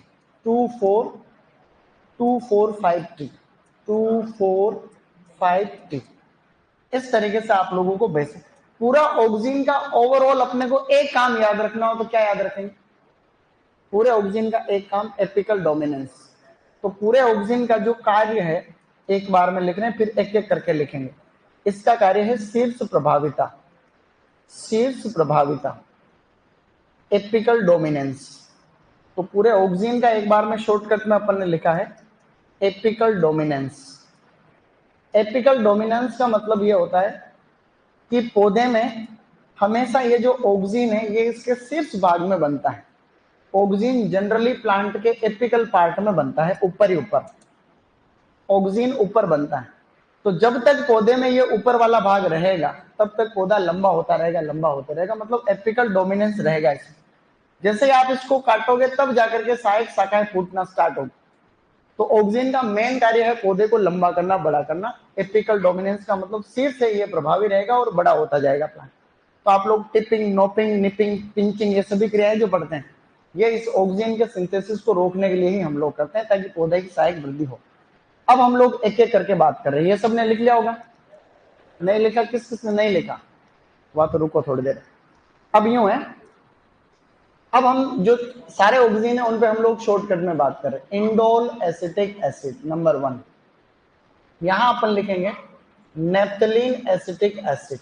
2,4,5-T, 2,4,5-T। इस तरीके से आप लोगों को बेसिक पूरा ऑक्सीजन का ओवरऑल अपने को एक काम याद रखना हो तो क्या याद रखेंगे? पूरे ऑक्सीजन का एक काम एपिकल डोमिनेंस। तो पूरे ऑक्सीजन का जो कार्य है एक बार में लिख रहे हैं, फिर एक एक करके लिखेंगे। इसका कार्य है शीर्ष प्रभाविता, शीर्ष प्रभाविता, एपिकल डोमिनेंस। तो पूरे ऑक्सीजन का एक बार में शॉर्टकट में अपन ने लिखा है एपिकल डोमिनेंस। एपिकल डोमिनेंस का मतलब ये होता है कि पौधे में हमेशा ये जो ऑक्सीजन है ये इसके शीर्ष भाग में बनता है। ऑक्सीजन जनरली प्लांट के एपिकल पार्ट में बनता है, ऊपर ही ऊपर ऑक्सीजन ऊपर बनता है। तो जब तक पौधे में ये ऊपर वाला भाग रहेगा तब तक पौधा लंबा होता रहेगा, लंबा होता रहेगा, मतलब एपिकल डोमिनेंस रहेगा इसमें। जैसे आप इसको काटोगे तब जाकर के सहायक शाखाएं फूटना स्टार्ट होगी। तो ऑक्सीजन का मेन कार्य है पौधे को लंबा करना, बड़ा करना। एपिकल डोमिनेंस का मतलब शीर्ष से ये प्रभावी रहेगा और बड़ा होता जाएगा प्लांट। तो आप लोग टिपिंग, नोपिंग, निपिंग, पिंचिंग ये सभी क्रियाएं जो पढ़ते हैं ये इस ऑक्सीजन के सिंथेसिस को रोकने के लिए ही हम लोग करते हैं ताकि पौधे की सहायक वृद्धि हो। अब हम लोग एक एक करके बात कर रहे हैं। ये सबने लिख लिया होगा? नहीं लिखा? किस किस ने नहीं लिखा? वहां तो रुको थोड़ी देर। अब यूं है, अब हम जो सारे ऑक्सीजन है उन पे हम लोग शॉर्टकट में बात कर रहे हैं। इंडोल एसिटिक एसिड नंबर 1, यहां अपन लिखेंगे naphthalene acetic acid,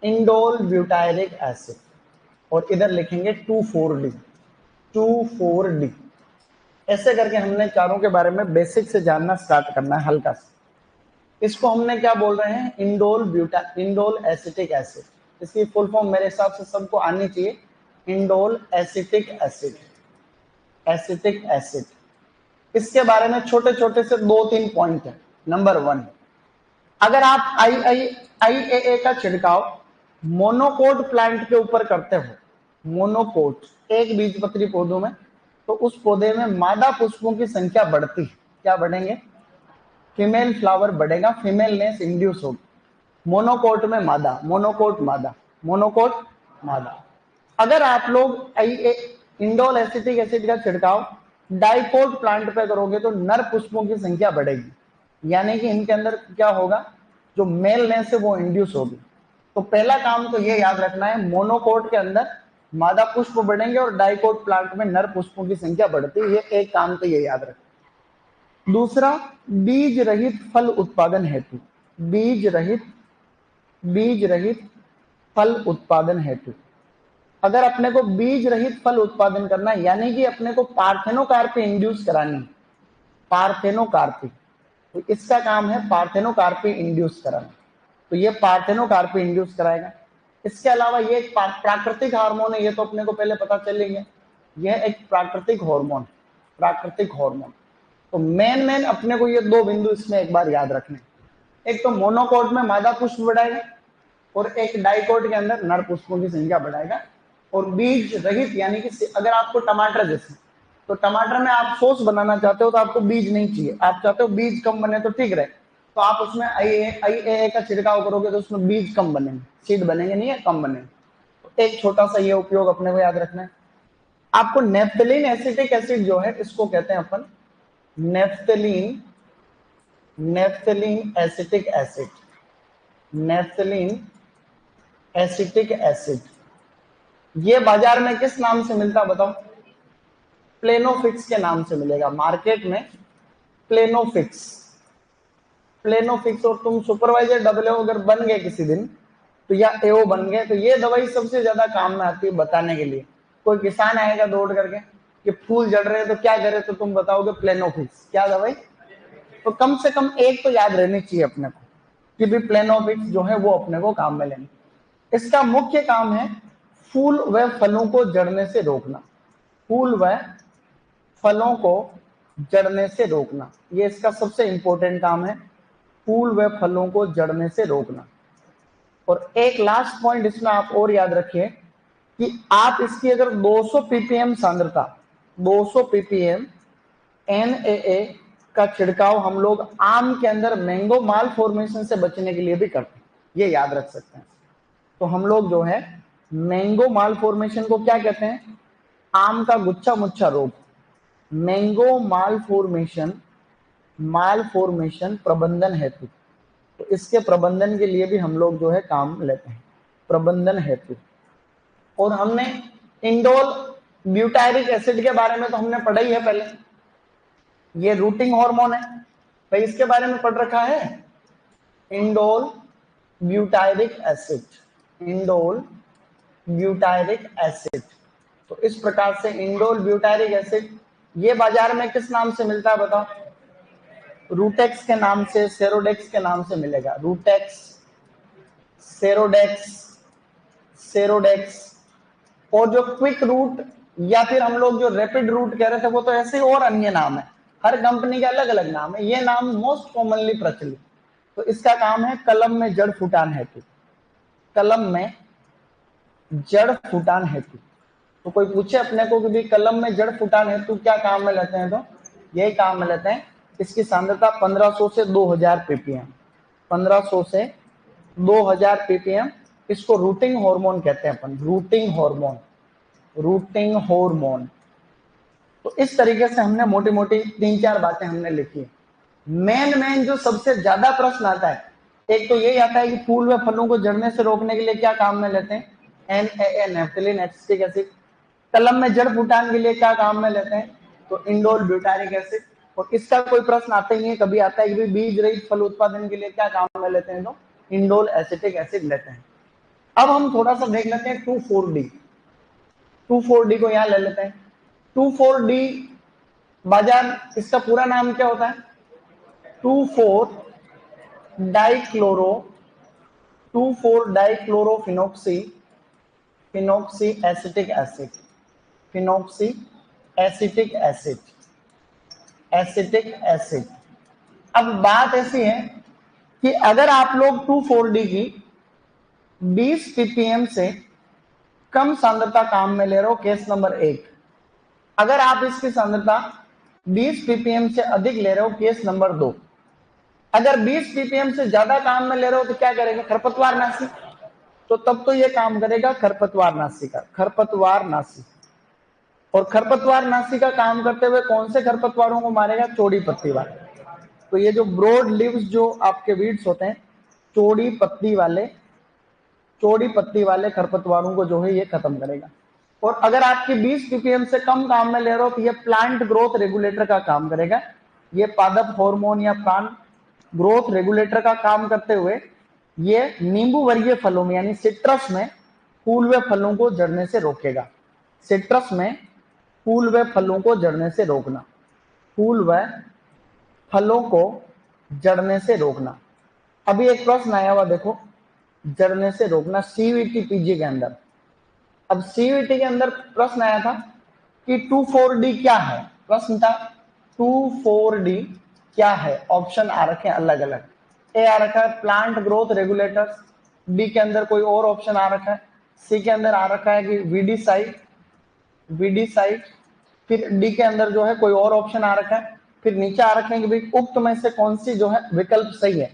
indole butyric acid, और इधर लिखेंगे 2,4-D, 2,4-D। ऐसे करके हमने चारों के बारे में बेसिक से जानना स्टार्ट करना है हल्का सा। इसको हमने क्या बोल रहे हैं? Indole acetic acid. इसकी फुल फॉर्म मेरे हिसाब से सबको आनी चाहिए, indole acetic acid, acetic acid. इसके बारे में छोटे छोटे से 2-3 पॉइंट है। नंबर 1, अगर आप IAA का छिड़काव मोनोकोट प्लांट के ऊपर करते हो, मोनोकोट एक बीजपत्री पौधों में, तो उस पौधे में मादा पुष्पों की संख्या बढ़ती है। क्या बढ़ेंगे? फीमेल फ्लावर बढ़ेगा, फीमेलनेस इंड्यूस होगी। मोनोकोट में मादा, मोनोकोट मादा, मोनोकोट मादा। अगर आप लोग इंडोल एसिटिक एसिड का छिड़काव डाइकोट प्लांट पे करोगे तो नर पुष्पों की संख्या बढ़ेगी, यानी कि इनके अंदर क्या होगा? जो मेलनेस है वो इंड्यूस होगी। तो पहला काम तो ये याद रखना है, मोनोकोट के अंदर मादा पुष्प बढ़ेंगे और डाइकोट प्लांट में नर पुष्पों की संख्या बढ़ती है। ये एक काम तो ये याद रखना। दूसरा, बीज रहित फल उत्पादन हेतु, बीज रहित फल उत्पादन हेतु अगर अपने को बीज रहित फल उत्पादन करना है, यानी कि अपने को पार्थेनोकार्पी इंड्यूस करानी, पार्थेनोकार्पी, तो इसका काम है पार्थेनोकार्पी इंड्यूस कराना। तो ये पार्थेनोकार्पी इंड्यूस कराएगा। इसके अलावा ये एक प्राकृतिक हार्मोन है, ये तो अपने को पहले पता चलेंगे। यह एक प्राकृतिक हार्मोन, प्राकृतिक हार्मोन। तो मेन अपने को ये 2 बिंदु इसमें एक बार याद रखने। एक तो मोनोकोट में मादा पुष्प बढ़ाएगा और एक डाइकोट के अंदर नर पुष्पों की संख्या बढ़ाएगा। और बीज रहित यानी कि अगर आपको टमाटर जैसे, तो टमाटर में आप सॉस बनाना चाहते हो तो आपको बीज नहीं चाहिए, आप चाहते हो बीज कम बने तो ठीक रहे, तो आप उसमें IAA का छिड़काव करोगे तो उसमें बीज कम बनेंगे, सीड बनेंगे नहीं है, कम बनेंगे। तो एक छोटा सा ये उपयोग अपने को याद रखना है। आपको नेफ्थलीन एसिटिक एसिड जो है इसको कहते हैं अपन naphthalene acetic acid, naphthalene acetic acid. ये बाजार में किस नाम से मिलता बताओ? प्लेनोफिक्स के नाम से मिलेगा मार्केट में, प्लेनोफिक्स, प्लेनोफिक्स। और तुम सुपरवाइजर डब्ल्यू अगर बन गए किसी दिन तो या एओ बन गए। तो ये दवाई सबसे ज्यादा काम में आती है बताने के लिए। कोई किसान आएगा दौड़ करके कि फूल जड़ रहे हैं तो क्या करे, तो तुम बताओगे प्लेनोफिक्स। क्या दवाई? तो कम से कम एक तो याद रहनी चाहिए अपने को कि भी प्लेनोफिक्स जो है वो अपने को काम में लेंगे। इसका मुख्य काम है फूल व फलों को जड़ने से रोकना। फूल व फलों को जड़ने से रोकना, ये इसका सबसे इंपॉर्टेंट काम है, फूल व फलों को जड़ने से रोकना। और एक लास्ट पॉइंट इसमें आप और याद रखिए कि आप इसकी अगर 200 ppm सांद्रता, 200 ppm NaA का छिड़काव हम लोग आम के अंदर मैंगो माल फॉर्मेशन से बचने के लिए भी करते हैं, ये याद रख सकते हैं। तो हम लोग जो है मैंगो माल फॉर्मेशन को क्या कहते हैं? आम का गुच्छा मुच्छा रोग। मैंगो माल फॉर्मेशन प्रबंधन हेतु, तो इसके प्रबंधन के लिए भी हम लोग जो है काम लेते हैं, प्रबंधन हेतु। और हमने इंडोल ब्यूटायरिक एसिड के बारे में तो हमने पढ़ा ही है पहले, ये रूटिंग हार्मोन है भाई, इसके बारे में पढ़ रखा है। Indole butyric acid, indole butyric acid. तो इस प्रकार से इंडोल ब्यूटायरिक एसिड ये बाजार में किस नाम से मिलता है बताओ? रूटेक्स के नाम से, सेरोडेक्स के नाम से मिलेगा। रूटेक्स, सेरोडेक्स, सेरोडेक्स। और जो क्विक रूट या फिर हम लोग जो रैपिड रूट कह रहे थे वो तो ऐसे और अन्य नाम है, हर कंपनी के अलग अलग नाम है, ये नाम मोस्ट कॉमनली प्रचलित। तो इसका काम है कलम में जड़ फुटान हेतु, कलम में जड़ फुटान हेतु। तो कोई पूछे अपने को कि भी कलम में जड़ फुटान हेतु क्या काम में लेते हैं, तो यही काम में लेते हैं। इसकी सांद्रता 1500 से 2000 ppm, 1500 से 2000 ppm। इसको रूटिंग हार्मोन कहते हैं अपन, रूटिंग हार्मोन, रूटिंग हार्मोन। तो इस तरीके से हमने मोटी मोटी 3-4 बातें हमने लिखी है। मेन जो सबसे ज्यादा प्रश्न आता है, एक तो यही आता है कि फूल व फलों को जड़ने से रोकने के लिए क्या काम में लेते हैं? NaA, naphthalene acetic acid. कलम में जड़ फुटान के लिए क्या काम में लेते हैं? तो इंडोल ब्यूटारिक एसिड। और इसका कोई प्रश्न आता ही नहीं, कभी आता है कि बीज रहित फल उत्पादन के लिए क्या काम में लेते हैं? तो इंडोल एसिटिक एसिड लेते हैं। अब हम थोड़ा सा देख लेते हैं 2,4-D। 2,4-D को यहां ले लेते हैं। 2,4-D बाजार, इसका पूरा नाम क्या होता है? 2,4-डाइक्लोरो, two four dichlorophenoxy, phenoxy acetic acid, phenoxy acetic acid, acetic acid. अब बात ऐसी है कि अगर आप लोग 2,4-D की 20 ppm से कम सांद्रता काम में ले रहे हो, केस नंबर 1। अगर आप इसकी सांद्रता 20 ppm से अधिक ले रहे हो, केस नंबर 2। अगर 20 ppm से ज्यादा काम में ले रहे हो तो क्या करेगा? खरपतवार नाशी। तो तब तो ये काम करेगा खरपतवार नाशी का, खरपतवार नाशी। और खरपतवार नाशी का काम करते हुए कौन से खरपतवारों को मारेगा? चौड़ी पत्ती वाले। तो ये जो ब्रॉड लीव्स जो आपके वीड्स होते हैं, चौड़ी पत्ती वाले खरपतवारों को जो है ये खत्म करेगा। और अगर आपकी 20 ppm से कम काम में ले रहे हो तो ये प्लांट ग्रोथ रेगुलेटर का काम करेगा। ये पादप हार्मोन या प्लांट ग्रोथ रेगुलेटर का काम करते हुए ये नींबू वर्गीय फलों में यानी सिट्रस में फूल व फलों को जड़ने से रोकेगा। सिट्रस में फूल व फलों को जड़ने से रोकना, फूल व फलों को जड़ने से रोकना। अभी एक प्रश्न आया हुआ देखो, जड़ने से रोकना, CVT PG के अंदर। अब CVT के अंदर प्रश्न आया था कि 2,4-D क्या है? प्रश्न था 2,4-D क्या है? ऑप्शन आ रखे हैं अलग अलग। ए आ रखा है प्लांट ग्रोथ रेगुलेटर्स, बी के अंदर कोई और ऑप्शन आ रखा है, सी के अंदर आ रखा है कि वीडीसाइड, फिर डी के अंदर जो है कोई और ऑप्शन आ रखा है, फिर नीचे आ रखे हैं कि भाई उक्त में से कौन सी जो है विकल्प सही है।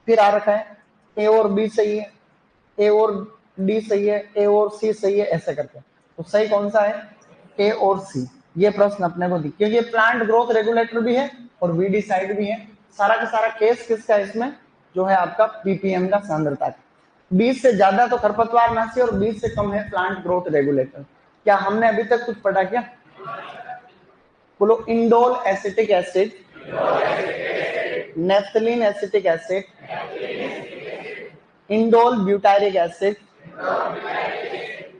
फिर आ रखा है ए और बी सही है, ए और डी सही है, ए और सी सही है, ऐसे करके। तो सही कौन सा है? ए और सी। ये प्रश्न अपने को दिख, क्योंकि प्लांट ग्रोथ रेगुलेटर भी है और वीडीसाइड भी है। सारा का सारा केस किसका इसमें? जो है आपका पीपीएम का सांद्रता का। 20 से ज्यादा तो खरपतवार नाशी और 20 से कम है प्लांट ग्रोथ रेगुलेटर। क्या हमने अभी तक कुछ पढ़ा क्या? बोलो। Indole acetic acid, naphthalene acetic acid, indole butyric acid,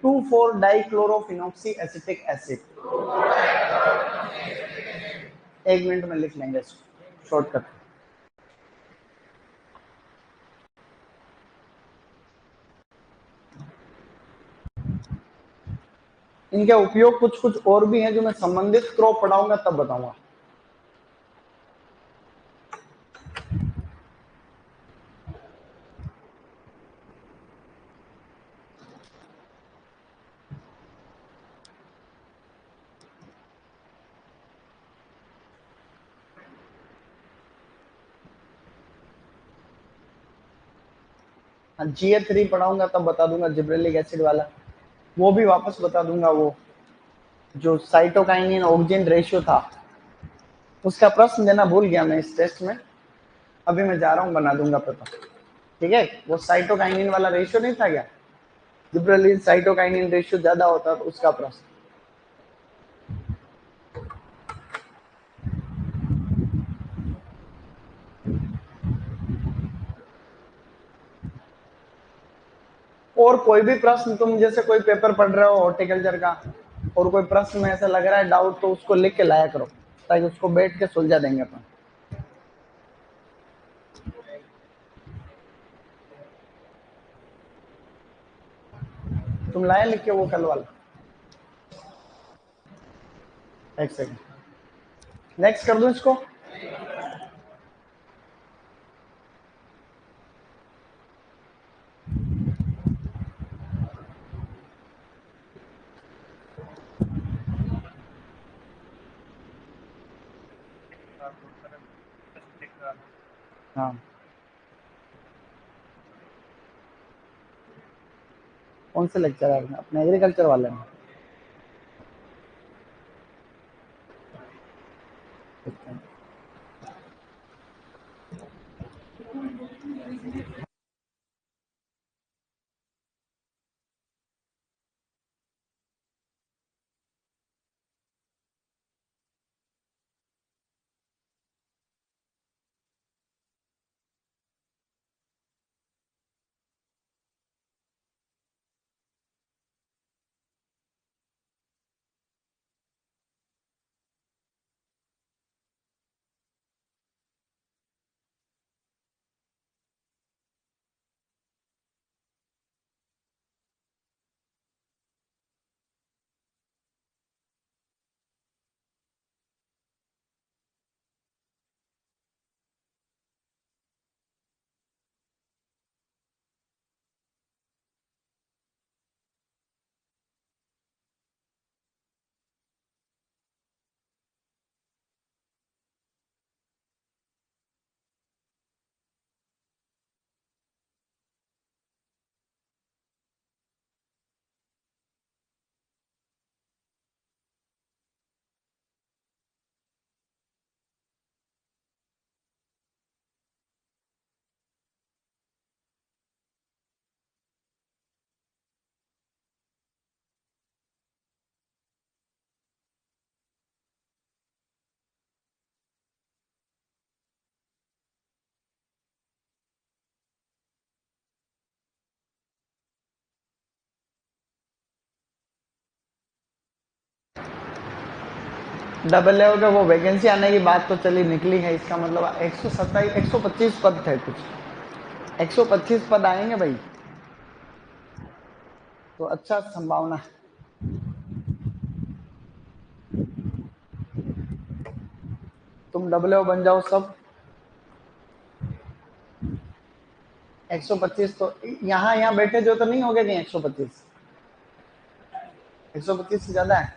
2,4 dichlorophenoxy acetic acid. 1 minute में लिख लेंगे इसको शॉर्टकट। इनके उपयोग कुछ कुछ और भी हैं जो मैं संबंधित क्रॉप पढ़ाऊंगा तब बताऊंगा। GA3 पढ़ाऊंगा तब बता दूंगा, जिब्रेलिक एसिड वाला। वो भी वापस बता दूंगा, वो जो साइटोकाइनिन ऑक्सिजन रेशियो था उसका प्रश्न देना भूल गया मैं इस टेस्ट में, अभी मैं जा रहा हूँ बना दूंगा पता। ठीक है, वो साइटोकाइनिन वाला रेशियो नहीं था क्या, जिब्रेलिन साइटोकाइनिन रेशियो ज्यादा होता तो उसका प्रश्न। और कोई भी प्रश्न, तुम जैसे कोई पेपर पढ़ रहे हो हॉर्टिकल्चर का और कोई प्रश्न में ऐसा लग रहा है डाउट, तो उसको लिख के लाया करो ताकि उसको बैठ के सुलझा देंगे अपन। तुम लाए लिख के वो कल वाला? एक सेकंड, नेक्स्ट कर दूं इसको। हाँ, कौन से लेक्चर है अपने एग्रीकल्चर वाले में? डबल लेवल का वो वैकेंसी आने की बात तो चली निकली है, इसका मतलब 127 125 पद थे कुछ, 125 पद आएंगे भाई, तो अच्छा संभावना है। तुम डबल बन जाओ सब। 125 तो यहाँ बैठे जो तो नहीं हो गए कहीं 125? 125 से ज्यादा है।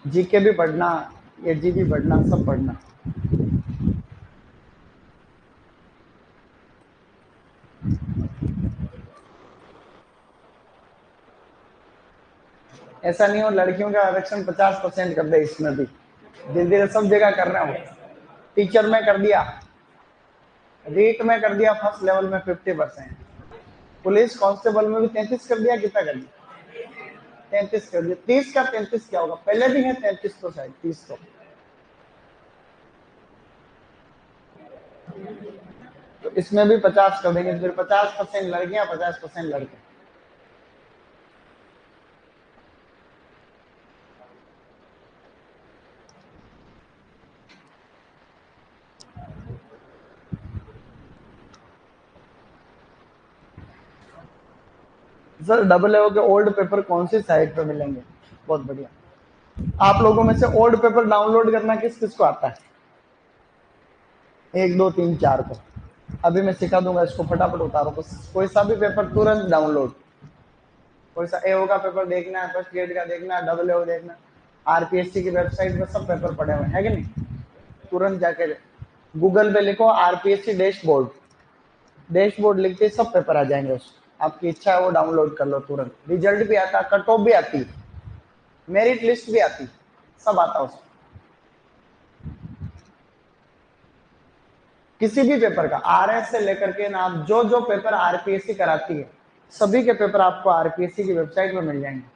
जीके भी पढ़ना, ये जी भी पढ़ना, सब पढ़ना। ऐसा नहीं हो लड़कियों का आरक्षण 50% कर दे इसमें भी, धीरे धीरे सब जगह कर रहे हो। टीचर में कर दिया, रीट में कर दिया, फर्स्ट लेवल में 50%, पुलिस कांस्टेबल में भी 33 कर दिया, कितना कर दिया? 33 कर दिया। 30 का 33 क्या होगा, पहले भी है 33 तो शायद 30 तो तो इसमें भी 50 कर देंगे, फिर 50% लड़कियां 50% लड़के। सर डबल ए के ओल्ड पेपर कौन सी साइट पे मिलेंगे? बहुत बढ़िया। आप लोगों में से ओल्ड पेपर डाउनलोड करना किस किस को आता है? 1 2 3 4 को। अभी मैं सिखा दूंगा, इसको फटाफट उतारो बस। कोई सा भी पेपर तुरंत डाउनलोड। कोई सा एओ का पेपर देखना है, फर्स्ट ग्रेड का देखना है, डबल एओ देखना है, आरपीएससी की वेबसाइट पर सब पेपर पड़े हुए हैं, है कि नहीं? तुरंत जाके गूगल पे लिखो आरपीएससी डैशबोर्ड, डैशबोर्ड लिखते ही सब पेपर आ जाएंगे उसमें। आपकी इच्छा है वो डाउनलोड कर लो तुरंत। रिजल्ट भी आता, कट ऑफ भी आती, मेरिट लिस्ट भी आती, सब आता उसमें। किसी भी पेपर का, आरएस से लेकर के ना, आप जो जो पेपर आरपीएससी कराती है सभी के पेपर आपको आरपीएससी की वेबसाइट पर मिल जाएंगे।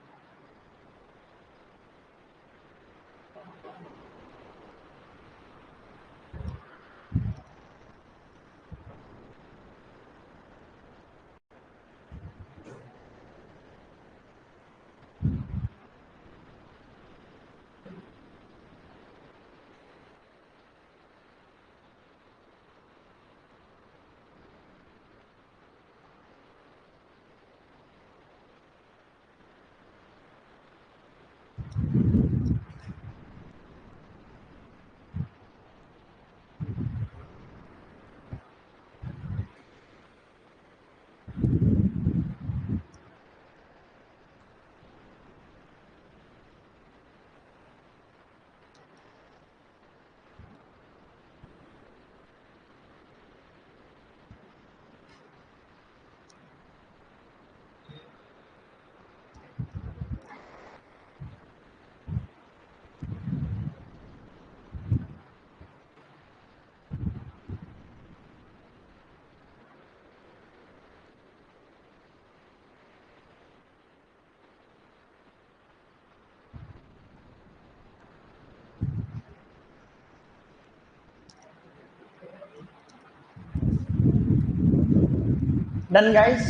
Done guys,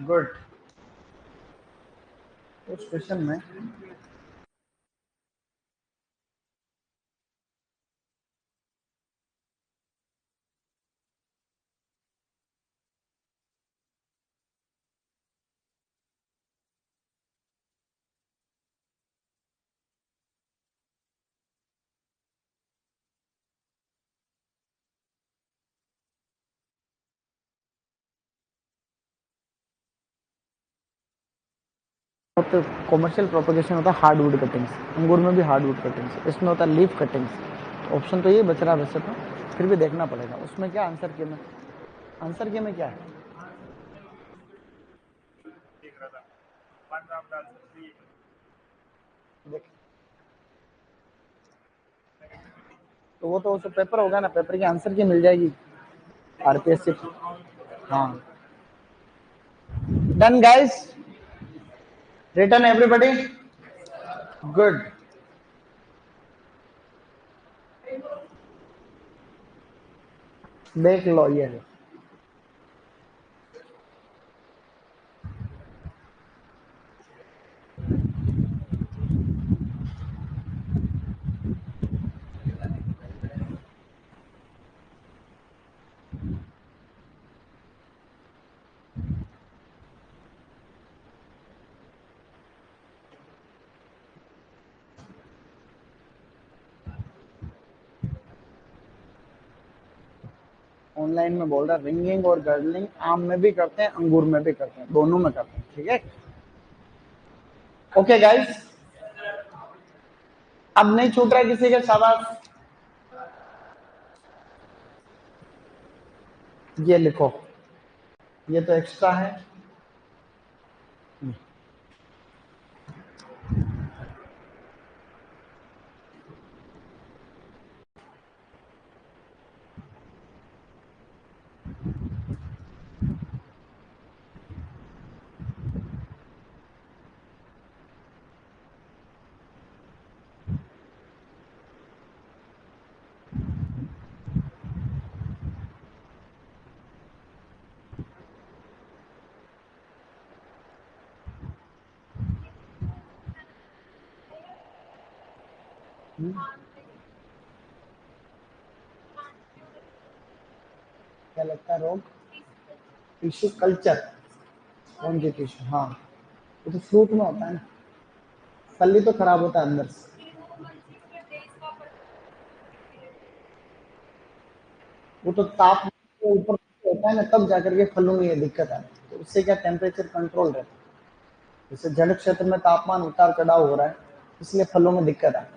good. उस क्वेश्चन में कॉमर्शियल प्रोपोगेशन होता है हार्डवुड कटिंग्स, अंगूर में भी हार्डवुड कटिंग्स, इसमें होता है लीफ कटिंग्स। ऑप्शन तो ये बच रहा है वैसे तो, फिर भी देखना पड़ेगा उसमें क्या आंसर के में, आंसर के में क्या है। देख, तो वो तो उस पेपर होगा ना, पेपर की आंसर की मिल जाएगी आरपीएससी। हाँ, done guys, return everybody, good. देख लो ये है। ऑनलाइन में बोल रहा रिंगिंग और गर्लिंग आम में भी करते हैं, अंगूर में भी करते हैं, दोनों में करते हैं, ठीक है। ओके गाइस, अब नहीं छूट रहा है किसी के, शाबाश। ये लिखो, ये तो एक्स्ट्रा है। क्या लगता है रोग? Tissue culture. कौन सी टिश्यू? हाँ, वो तो फ्रूट में होता है ना, कली तो खराब होता है अंदर से। वो तो ताप के ऊपर होता है ना, तब जाकर के फलों में ये दिक्कत आती है। तो उससे क्या टेम्परेचर कंट्रोल रहता है। जैसे जल क्षेत्र में तापमान उतार चढ़ाव हो रहा है, इसलिए फलों में दिक्कत आती है।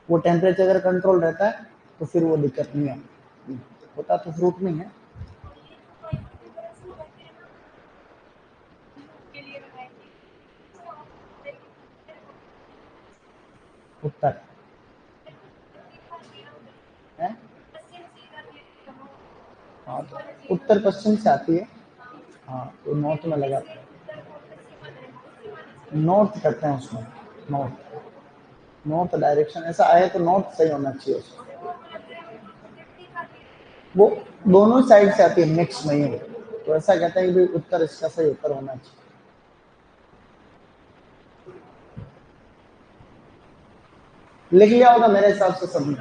वो टेम्परेचर अगर कंट्रोल रहता है तो फिर वो दिक्कत नहीं आती। होता तो फ्रूट में है। उत्तर है। हाँ, तो उत्तर पश्चिम से आती है। हाँ, तो नॉर्थ में लगाते हैं। नॉर्थ करते हैं उसमें। नॉर्थ, नॉर्थ डायरेक्शन ऐसा आए तो नॉर्थ सही होना चाहिए उसमें। वो दोनों साइड से आती है, मिक्स नहीं है। तो ऐसा कहते हैं कि भाई उत्तर इसका सही उत्तर होना चाहिए। लिख लिया होगा मेरे हिसाब से सबने।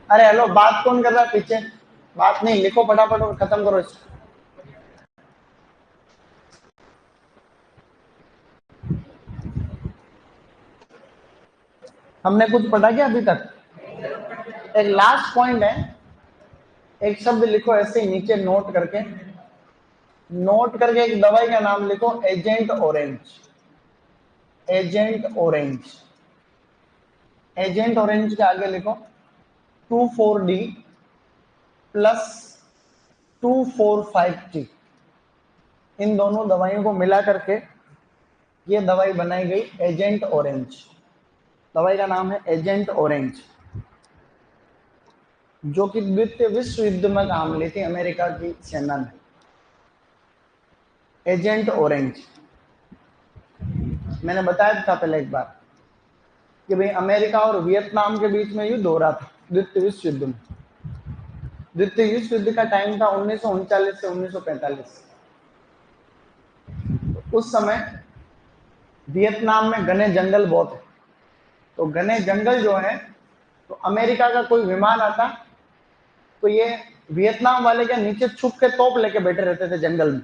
अरे हेलो, बात कौन कर रहा है पीछे? बात नहीं, लिखो फटाफट और खत्म करो इसको। हमने कुछ पढ़ा क्या अभी तक? एक लास्ट पॉइंट है, एक शब्द लिखो ऐसे ही नीचे नोट करके। नोट करके एक दवाई का नाम लिखो, agent orange. Agent orange. Agent orange के आगे लिखो 24D प्लस 245T। इन दोनों दवाइयों को मिला करके ये दवाई बनाई गई, एजेंट ऑरेंज। दवाई का नाम है एजेंट ऑरेंज, जो कि द्वितीय विश्व युद्ध में काम ली थी अमेरिका की सेना ने। एजेंट ऑरेंज मैंने बताया था पहले एक बार कि भाई अमेरिका और वियतनाम के बीच में युद्ध हो रहा था, द्वितीय विश्व युद्ध में। द्वितीय विश्व युद्ध का टाइम था 1939 से 1945। उस समय वियतनाम में घने जंगल बहुत है। तो घने जंगल जो है, तो अमेरिका का कोई विमान आता तो ये वियतनाम वाले के नीचे छुप के तोप लेके बैठे रहते थे जंगल में।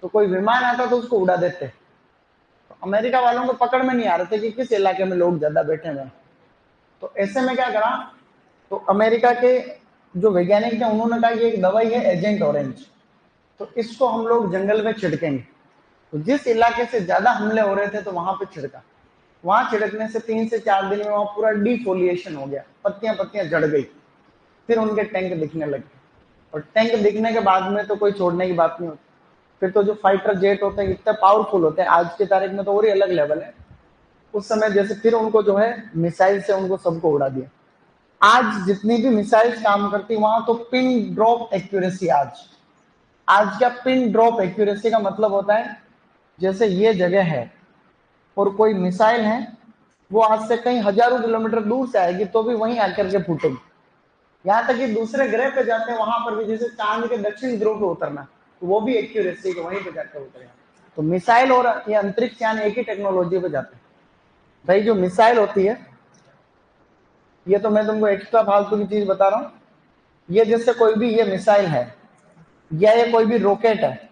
तो कोई विमान आता तो उसको उड़ा देते। तो अमेरिका वालों को पकड़ में नहीं आ रहे थे कि किस इलाके में लोग ज्यादा बैठे हुए हैं। तो ऐसे में क्या करा, तो अमेरिका के जो वैज्ञानिक थे उन्होंने कहा कि एक दवाई है एजेंट ऑरेंज, तो इसको हम लोग जंगल में छिड़केंगे। तो जिस इलाके से ज्यादा हमले हो रहे थे तो वहां पे छिड़का। वहां छिड़कने से 3 से 4 दिन में वहां पूरा डिफोलिएशन हो गया, पत्तियां पत्तियां झड़ गई। फिर उनके टैंक दिखने लगे, और टैंक दिखने के बाद में तो कोई छोड़ने की बात नहीं होती। फिर तो जो फाइटर जेट होते हैं इतने पावरफुल होते हैं, आज की तारीख में तो और ही अलग लेवल है। उस समय जैसे फिर उनको जो है मिसाइल से उनको सबको उड़ा दिया। आज जितनी भी मिसाइल काम करती वहां तो पिन ड्रॉप एक्यूरेसी। आज का पिन ड्रॉप एक्यूरेसी का मतलब होता है जैसे ये जगह है और कोई मिसाइल है, वो आज से कई हजारों किलोमीटर दूर से आएगी तो भी वहीं आकर के फूटेगी। यहाँ तक कि दूसरे ग्रह पे जाते हैं वहां पर भी, जैसे चांद के दक्षिण ध्रुव पे उतरना, तो वो भी एक्यूरेसी के वहीं पे जाकर उतरेगा। तो मिसाइल और ये अंतरिक्ष यान एक ही टेक्नोलॉजी पे जाते हैं। भाई जो मिसाइल होती है, ये तो मैं तुमको एक्स्ट्रा फालतू की चीज बता रहा हूँ। ये जैसे कोई भी ये मिसाइल है या ये कोई भी रॉकेट है,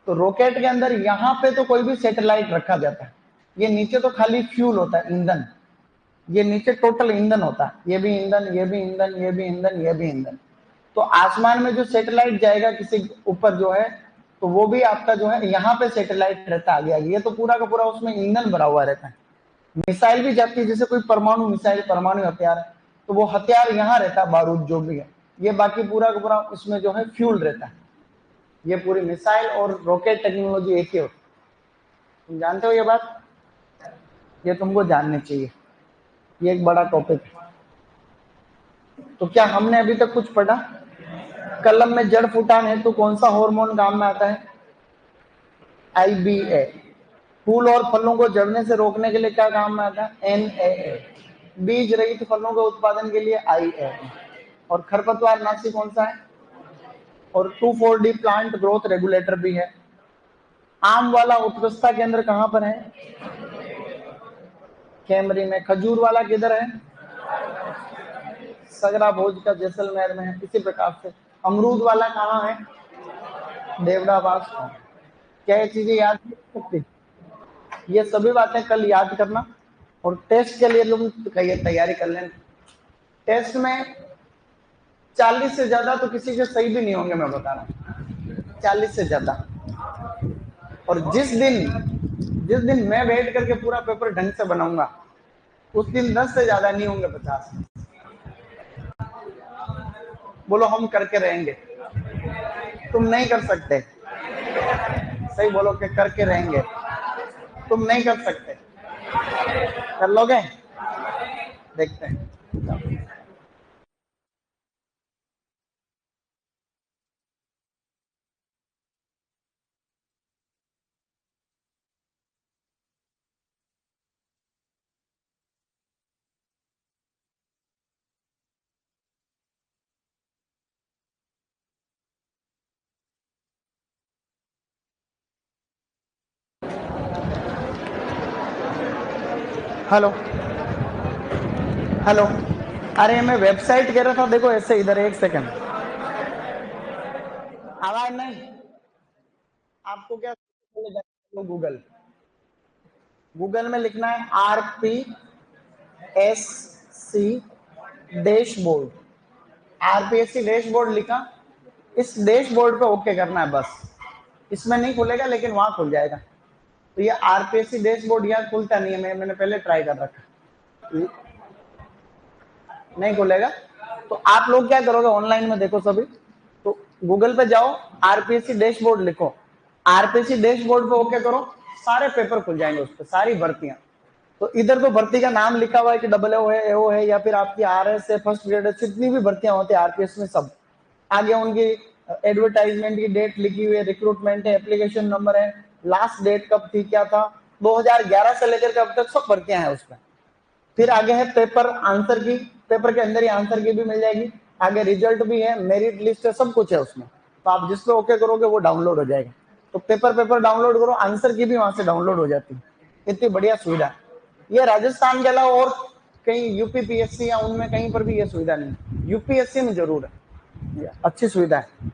तो रॉकेट के अंदर यहाँ पे तो कोई भी सैटेलाइट रखा जाता है। ये नीचे तो खाली फ्यूल होता है, ईंधन। ये नीचे टोटल ईंधन होता है, ये भी ईंधन, ये भी ईंधन, ये भी ईंधन, ये भी ईंधन। तो आसमान में जो सैटेलाइट जाएगा किसी ऊपर जो है, तो वो भी आपका जो है यहाँ पे सैटेलाइट रहता है आगे। ये तो पूरा का पूरा उसमें ईंधन भरा हुआ रहता है। मिसाइल भी जाती है, जैसे कोई परमाणु मिसाइल, परमाणु हथियार है, तो वो हथियार यहाँ रहता है, बारूद जो भी है। ये बाकी पूरा का पूरा उसमें जो है फ्यूल रहता है। ये पूरी मिसाइल और रॉकेट टेक्नोलॉजी एक ही होती है। तुम जानते हो ये बात? ये तुमको जाननी चाहिए, ये एक बड़ा टॉपिक है। तो क्या हमने अभी तक कुछ पढ़ा? कलम में जड़ फुटान है तो कौन सा हार्मोन काम में आता है? IBA। फूल और फलों को जड़ने से रोकने के लिए क्या काम में आता है? NAA। बीज रहित फलों के उत्पादन के लिए IA, और खरपतवार नाशी कौन सा है, और 2,4-D प्लांट ग्रोथ रेगुलेटर भी है। आम वाला उत्कृष्टता केंद्र कहां पर है, कैमरी में। खजूर वाला किधर है, सगरा भोज का जैसलमेर में है। इसी प्रकार से अमरूद वाला कहाँ है, देवराबाद। क्या ये चीजें याद नहीं सकती, ये सभी बातें कल याद करना, और टेस्ट के लिए तुम तैयारी कर लेना। टेस्ट में 40 से ज्यादा तो किसी के सही भी नहीं होंगे, मैं बता रहा हूँ, 40 से ज्यादा। और जिस दिन मैं बैठ करके पूरा पेपर ढंग से बनाऊंगा, उस दिन 10 से ज्यादा नहीं होंगे, 50। बोलो हम करके रहेंगे, तुम नहीं कर सकते। सही बोलो कि करके रहेंगे, तुम नहीं कर सकते, कर लोगे, देखते हैं। हेलो हेलो, अरे मैं वेबसाइट कह रहा था, देखो ऐसे इधर, एक सेकंड, आवाज नहीं। आपको क्या, गूगल, गूगल में लिखना है RPSC डैशबोर्ड। RPSC डैशबोर्ड लिखा, इस डैशबोर्ड पे ओके करना है बस। इसमें नहीं खुलेगा, लेकिन वहां खुल जाएगा। तो ये RPSC डैशबोर्ड यहाँ खुलता नहीं है, मैंने पहले ट्राई कर रखा, नहीं खुलेगा। तो आप लोग क्या करोगे, ऑनलाइन में देखो सभी, तो गूगल पे जाओ, RPSC डैशबोर्ड लिखो, RPSC डैशबोर्ड पे ओके करो, सारे पेपर खुल जाएंगे उस पर, सारी भर्तियां। तो इधर तो भर्ती का नाम लिखा हुआ है कि AA है, AO है, या फिर आपकी RS है, फर्स्ट ग्रेड है, जितनी भी भर्तियां होती है RPS में सब आगे उनकी एडवर्टाइजमेंट की डेट लिखी हुई है, रिक्रूटमेंट है, एप्लीकेशन नंबर है, लास्ट डेट कब थी, क्या था, 2011 से लेकर के अब तक सब भर्तियां हैं उसमें। फिर आगे है पेपर आंसर की, पेपर के अंदर ही आंसर की भी मिल जाएगी, आगे रिजल्ट भी है, मेरिट लिस्ट है, सब कुछ है उसमें। तो आप जिस पे ओके करोगे वो डाउनलोड हो जाएगा। तो पेपर डाउनलोड करो, आंसर की भी वहां से डाउनलोड हो जाती है। इतनी बढ़िया सुविधा। ये राजस्थान के अलावा और कहीं UP PSC या उनमें कहीं पर भी ये सुविधा नहीं, UPSC में जरूर है, अच्छी सुविधा है।